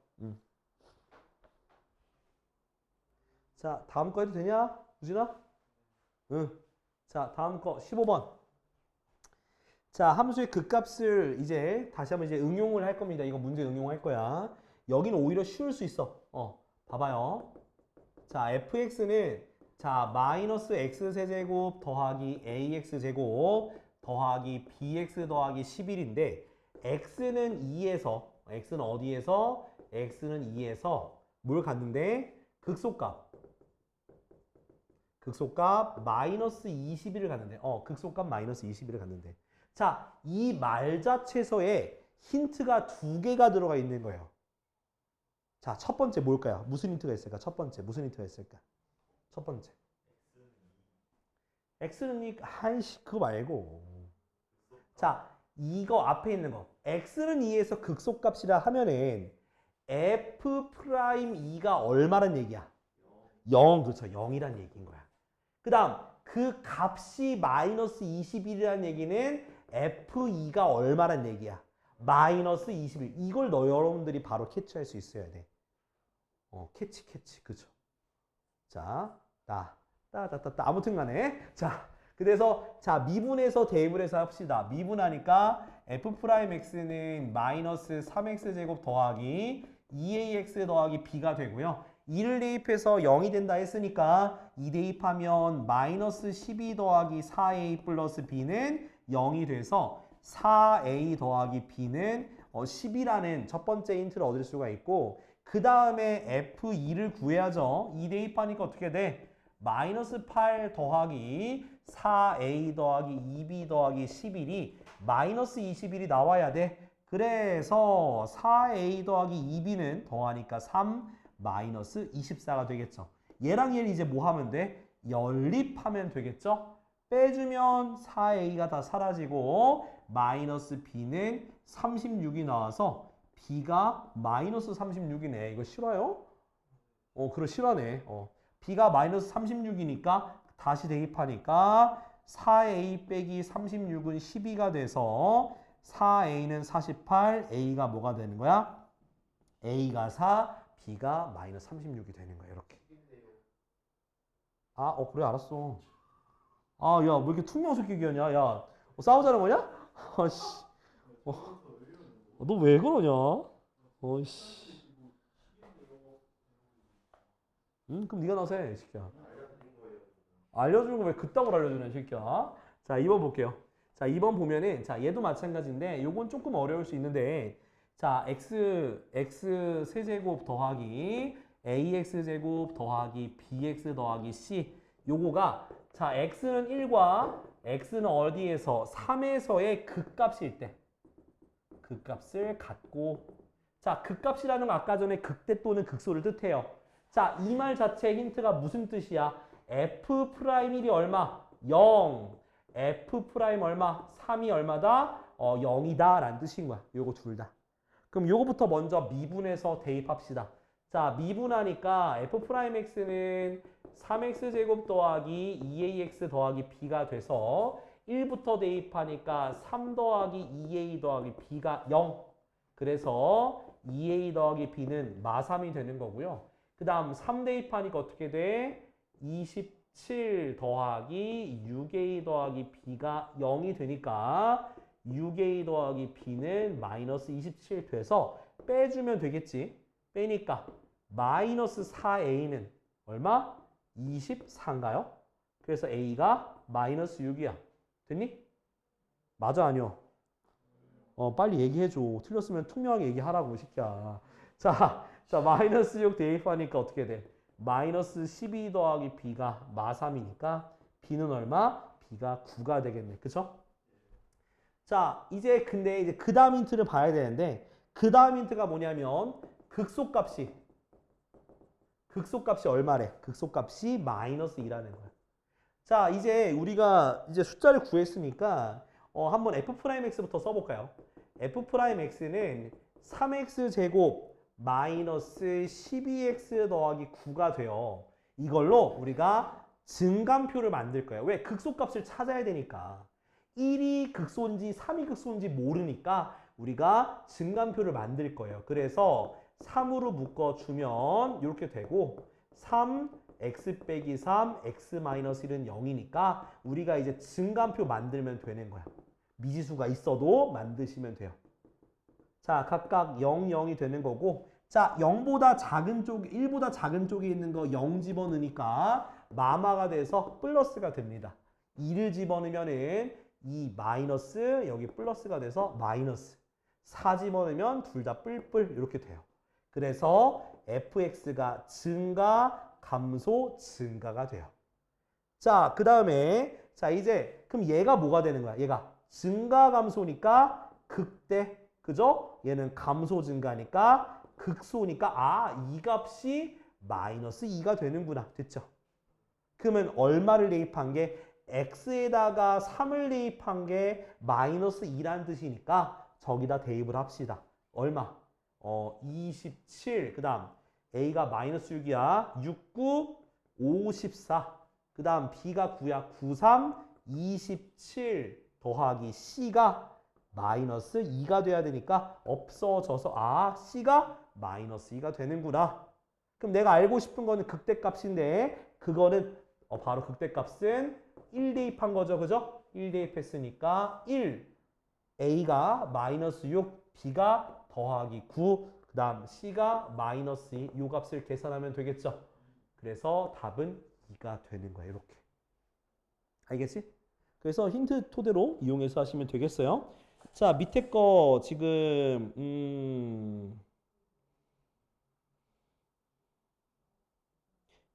자, 다음 거 해도 되냐? 우진아? 응. 자, 다음 거 15번. 자, 함수의 극값을 이제 다시 한번 이제 응용을 할 겁니다. 이거 문제 응용할 거야. 여기는 오히려 쉬울 수 있어. 봐봐요. 자, fx는 자, 마이너스 x세제곱 더하기 ax제곱 더하기 bx 더하기 11인데 x는 2에서 x는 어디에서? x는 2에서 뭘 갖는데? 극소값 마이너스 21을 갖는데 극소값 마이너스 21을 갖는데 자, 이 말자체서에 힌트가 두 개가 들어가 있는 거예요. 자, 첫 번째 뭘까요? 무슨 힌트가 있을까? 첫 번째 무슨 힌트가 있을까? 첫 번째 x는 그거 말고 자, 이거 앞에 있는 거 x는 2에서 극소값이라 하면은 f'2가 얼마란 얘기야? 0, 그렇죠. 0이란 얘기인 거야. 그 다음 그 값이 마이너스 21이라는 얘기는 f2가 얼마란 얘기야? 마이너스 21. 이걸 여러분들이 바로 캐치할 수 있어야 돼. 캐치. 그죠? 자, 아무튼 간에. 자, 그래서, 자, 미분해서 대입을 해서 합시다. 미분하니까 f'x는 마이너스 3x제곱 더하기 2ax 더하기 b가 되고요. 2를 대입해서 0이 된다 했으니까 2 대입하면 마이너스 12 더하기 4a 플러스 b는 0이 돼서 4a 더하기 b는 10이라는 첫 번째 힌트를 얻을 수가 있고 그 다음에 f2를 구해야죠. 2 대입하니까 어떻게 돼? 마이너스 8 더하기 4a 더하기 2b 더하기 11이 마이너스 21이 나와야 돼. 그래서 4a 더하기 2b는 더하니까 3 마이너스 24가 되겠죠. 얘랑 얘를 이제 뭐 하면 돼? 연립하면 되겠죠? 빼주면 4a가 다 사라지고 마이너스 b는 36이 나와서 b가 마이너스 36이네. 이거 싫어요? 그래 싫어하네. b가 마이너스 36이니까 다시 대입하니까 4a 빼기 36은 12가 돼서 4a는 48, a가 뭐가 되는 거야? a가 4, b가 마이너스 36이 되는 거야. 이렇게. 그래 알았어. 야, 왜 이렇게 퉁명스럽게 야, 싸우자는 거냐? 씨. 너 왜 그러냐? 씨. 그럼 네가 나서 해, 이 새끼야. 알려주는 거 왜 그따구로 알려주냐, 이 새끼야. 자, 2번 볼게요. 자, 2번 보면은, 자, 얘도 마찬가지인데, 요건 조금 어려울 수 있는데, 자, x 세제곱 더하기 ax제곱 더하기 bx 더하기 c. 요거가, 자, x는 1과 x는 어디에서? 3에서의 극값일 때. 극값을 갖고, 자, 극값이라는 건 아까 전에 극대 또는 극소를 뜻해요. 자, 이 말 자체의 힌트가 무슨 뜻이야? F'1이 얼마? 0. F' 얼마? 3이 얼마다? 0이다 라는 뜻인 거야. 요거 둘 다. 그럼 요거부터 먼저 미분해서 대입합시다. 자, 미분하니까 F'X는 3X제곱 더하기 2AX 더하기 B가 돼서 1부터 대입하니까 3 더하기 2A 더하기 B가 0. 그래서 2A 더하기 B는 마3이 되는 거고요. 그 다음 3 대입하니까 어떻게 돼? 27 더하기 6A 더하기 B가 0이 되니까 6A 더하기 B는 마이너스 27 돼서 빼주면 되겠지. 빼니까 마이너스 4A는 얼마? 24인가요? 그래서 A가 마이너스 6이야. 됐니? 맞아 아니요? 빨리 얘기해줘. 틀렸으면 투명하게 얘기하라고 시키야. 자, 마이너스 6 대입하니까 어떻게 돼? 마이너스 12 더하기 B가 마3이니까 B는 얼마? B가 9가 되겠네. 그쵸? 자, 근데 이제 그 다음 힌트를 봐야 되는데 그 다음 힌트가 뭐냐면 극소값이 얼마래? 극소값이 마이너스 2라는 거야. 자, 이제 우리가 이제 숫자를 구했으니까 한번 F'X부터 써볼까요? F'X는 3X제곱 마이너스 12X 더하기 9가 돼요. 이걸로 우리가 증감표를 만들 거예요. 왜? 극소값을 찾아야 되니까. 1이 극소인지 3이 극소인지 모르니까 우리가 증감표를 만들 거예요. 그래서 3으로 묶어주면 이렇게 되고 3, x 빼기 3, x 마이너스 1은 0이니까 우리가 이제 증감표 만들면 되는 거야. 미지수가 있어도 만드시면 돼요. 자, 각각 0, 0이 되는 거고 자, 0보다 작은 쪽, 1보다 작은 쪽에 있는 거 0 집어넣으니까 마마가 돼서 플러스가 됩니다. 2를 집어넣으면은 이 마이너스 여기 플러스가 돼서 마이너스 4 집어넣으면 둘 다 뿔뿔 이렇게 돼요. 그래서 fx가 증가, 감소, 증가가 돼요. 자, 그 다음에 자 이제 그럼 얘가 뭐가 되는 거야? 얘가 증가, 감소니까 극대, 그죠? 얘는 감소, 증가니까 극소니까 이 값이 마이너스 2가 되는구나. 됐죠? 그러면 얼마를 대입한 게 x에다가 3을 대입한 게 마이너스 2라는 뜻이니까 저기다 대입을 합시다. 얼마? 27. 그 다음 a가 마이너스 6이야. 6, 9, 54. 그 다음 b가 9야. 9, 3, 27 더하기 c가 마이너스 2가 돼야 되니까 없어져서 c가 마이너스 2가 되는구나. 그럼 내가 알고 싶은 거는 극대값인데 그거는 바로 극대값은 1 대입한 거죠. 그죠? 1 대입했으니까 1 a가 마이너스 6 b가 더하기 9 그 다음 c가 마이너스 2 이 값을 계산하면 되겠죠. 그래서 답은 2가 되는 거예요. 이렇게. 알겠지? 그래서 힌트 토대로 이용해서 하시면 되겠어요. 자, 밑에 거 지금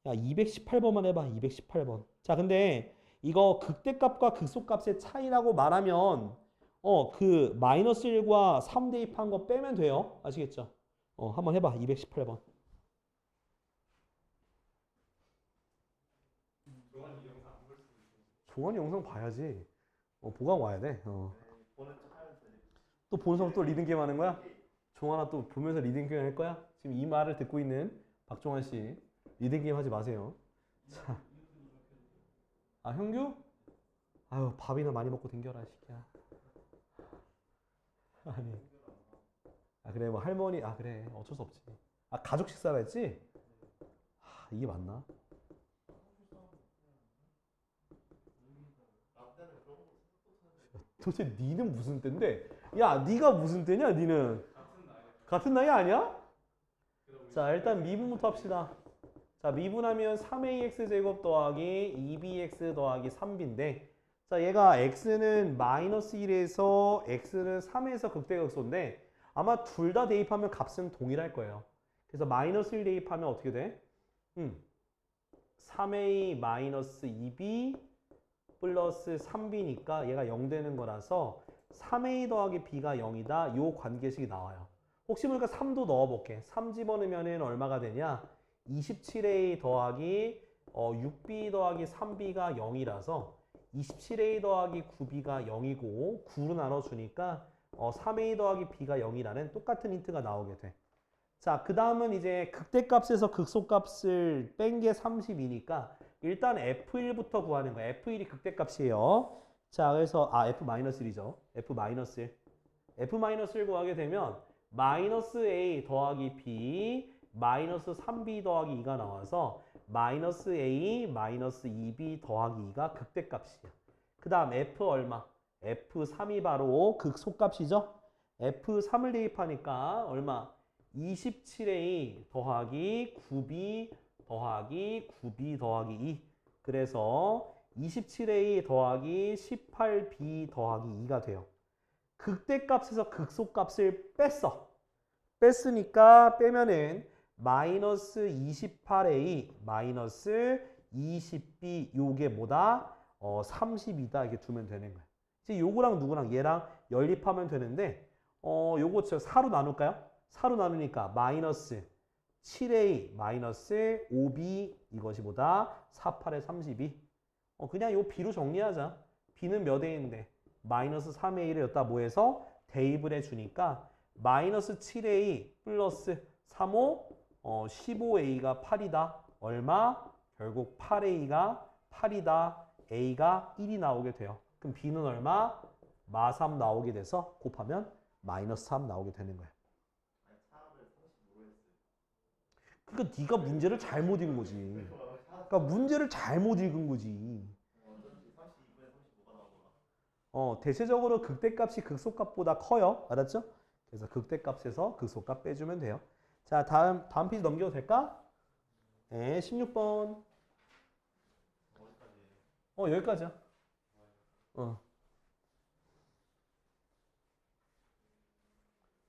야 218번만 해봐. 218번. 자, 근데 이거 극대값과 극소값의 차이라고 말하면 그 마이너스 1과 3 대입한 거 빼면 돼요. 아시겠죠? 한번 해봐. 218번. 종환이 영상 봐야지. 보강 와야 돼. 또 보는 사람 또 리딩 게임 하는 거야? 종환아 또 보면서 리딩 게임 할 거야? 지금 이 말을 듣고 있는 박종환 씨 리딩 게임 하지 마세요. 자, 형규? 아유 밥이나 많이 먹고 댕겨라 시키야. 아니. 그래 뭐 할머니 그래 어쩔 수 없지. 가족 식사라 했지? 이게 맞나? 도대체 니는 무슨 때인데? 야, 니가 무슨 때냐? 니는 같은 나이 아니야? 자, 일단 미분부터 합시다. 자, 미분하면 3ax 제곱 더하기 2bx 더하기 3b인데 자, 얘가 x는 마이너스 1에서 x는 3에서 극대극소인데 아마 둘 다 대입하면 값은 동일할 거예요. 그래서 마이너스 1 대입하면 어떻게 돼? 3a 마이너스 2b 플러스 3b니까 얘가 0 되는 거라서 3a 더하기 b가 0이다. 요 관계식이 나와요. 혹시 모르니까 3도 넣어볼게. 3 집어넣으면 얼마가 되냐? 27a 더하기 6b 더하기 3b가 0이라서 27a 더하기 9b가 0이고 9로 나눠주니까 3a 더하기 b가 0이라는 똑같은 힌트가 나오게 돼. 자, 그 다음은 이제 극대값에서 극소값을 뺀 게 32니까 일단 F1부터 구하는 거야. F1이 극대값이에요. 자, 그래서 F-1이죠. F-1. F-1을 구하게 되면 마이너스 A 더하기 B 마이너스 3B 더하기 2가 나와서 마이너스 A 마이너스 2B 더하기 2가 극대값이야. 그 다음 F 얼마? F3이 바로 극소값이죠. F3을 대입하니까 얼마? 27A 더하기 9B 더하기 9B 더하기 2. 그래서 27A 더하기 18B 더하기 2가 돼요. 극대값에서 극소값을 뺐으니까 빼면은 마이너스 28A 마이너스 20B 요게 뭐다? 32다 이렇게 두면 되는 거야. 이제 요거랑 누구랑 얘랑 연립하면 되는데 요거 4로 나눌까요? 4로 나누니까 마이너스 7A 마이너스 5B 이것이 뭐다? 48에 32. 그냥 요 B로 정리하자. B는 몇 A인데? 마이너스 3A를 여기다 뭐해서 대입을 해주니까 마이너스 7A 플러스 35 15A가 8이다. 얼마? 결국 8A가 8이다. A가 1이 나오게 돼요. 그럼 B는 얼마? 마3 나오게 돼서 곱하면 마이너스 3 나오게 되는 거야. 그러니까 네가 문제를 잘못 읽은 거지. 그러니까 문제를 잘못 읽은 거지. 대체적으로 극대값이 극소값보다 커요. 알았죠? 그래서 극대값에서 극소값 빼주면 돼요. 자, 다음 페이지 넘겨도 될까? 네, 16번. 여기까지야.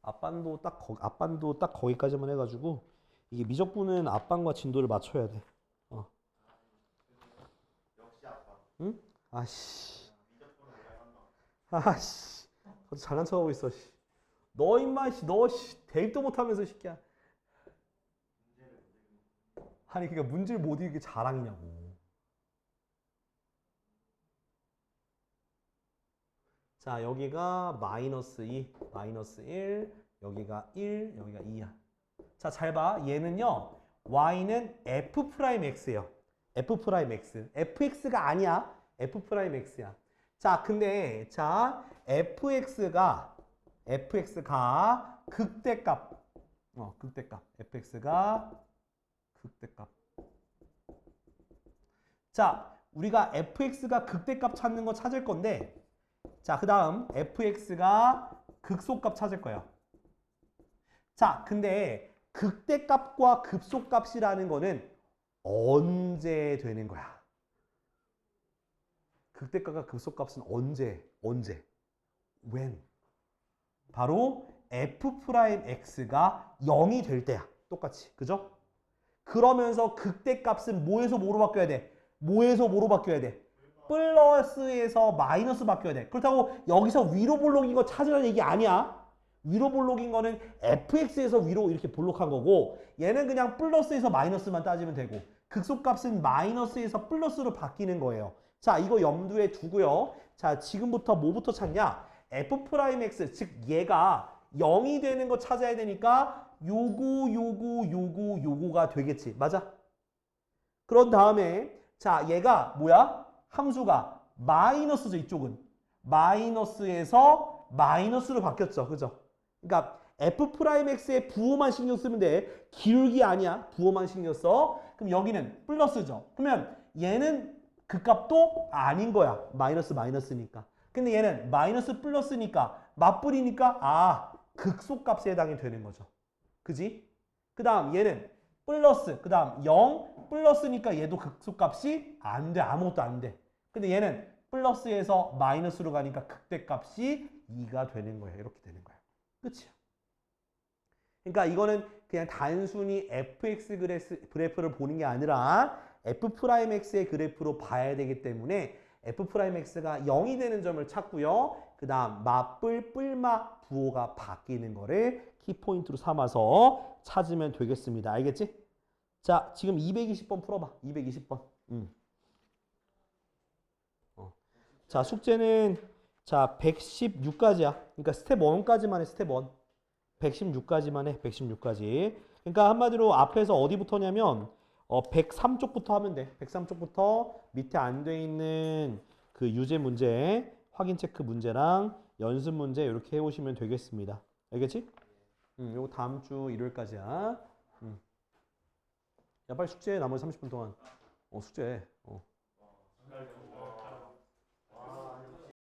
앞반도 딱 거기까지만 해가지고 이게 미적분은 앞반과 진도를 맞춰야 돼. 역시 아빠. 응? 아씨. 아씨. 잘난 척하고 있어. 씨. 너 임마 너 대입도 못하면서 새끼야. 아니 그러니까 문제를 못 읽게 자랑이냐고. 자, 여기가 마이너스 2, 마이너스 1, 여기가 1, 여기가 2야. 자, 잘 봐. 얘는요. y는 f'x예요. f'x. fx가 아니야. f'x야. 자, 근데 fx가 극대값. 극대값. fx가 극대값. 자, 우리가 fx가 극대값 찾는 거 찾을 건데 자, 그 다음 fx가 극소값 찾을 거예요. 자, 근데 극대값과 극소값이라는 거는 언제 되는 거야? 극대값과 극소값은 언제? when? 바로 f'x가 0이 될 때야. 똑같이. 그죠? 그러면서 극대값은 뭐에서 뭐로 바뀌어야 돼? 플러스에서 마이너스 바뀌어야 돼. 그렇다고 여기서 위로 볼록인 거 찾으라는 얘기 아니야. 위로 볼록인 거는 fx에서 위로 이렇게 볼록한 거고 얘는 그냥 플러스에서 마이너스만 따지면 되고 극소값은 마이너스에서 플러스로 바뀌는 거예요. 자, 이거 염두에 두고요. 자, 지금부터 뭐부터 찾냐? f'x, 즉 얘가 0이 되는 거 찾아야 되니까 요거가 되겠지. 맞아? 그런 다음에 자, 얘가 뭐야? 함수가 마이너스죠. 이쪽은 마이너스에서 마이너스로 바뀌었죠. 그죠? 그러니까 f'x의 부호만 신경 쓰면 돼. 기울기 아니야. 부호만 신경 써. 그럼 여기는 플러스죠. 그러면 얘는 그 값도 아닌 거야. 마이너스니까. 근데 얘는 마이너스 플러스니까 맞불이니까 극소값에 해당이 되는 거죠. 그지? 그 다음 얘는 플러스, 그 다음 0 플러스니까 얘도 극소값이 안 돼. 아무것도 안 돼. 근데 얘는 플러스에서 마이너스로 가니까 극대값이 2가 되는 거예요. 이렇게 되는 거예요. 끝이야. 그러니까 이거는 그냥 단순히 fx 그래프를 보는 게 아니라 f'x의 그래프로 봐야 되기 때문에 f'x가 0이 되는 점을 찾고요. 그 다음 맞불, 뿔마, 부호가 바뀌는 거를 키포인트로 삼아서 찾으면 되겠습니다. 알겠지? 자, 지금 220번 풀어봐. 220번. 자, 숙제는 자 116까지야. 그러니까 스텝 1까지만 해. 스텝 1. 116까지만 해. 116까지. 그러니까 한마디로 앞에서 어디부터냐면 103쪽부터 하면 돼. 103쪽부터 밑에 안 돼 있는 그 유제 문제, 확인 체크 문제랑 연습 문제 이렇게 해오시면 되겠습니다. 알겠지? 요거 다음 주 일요일까지야. 야, 빨리 숙제해. 나머지 30분 동안. 숙제해.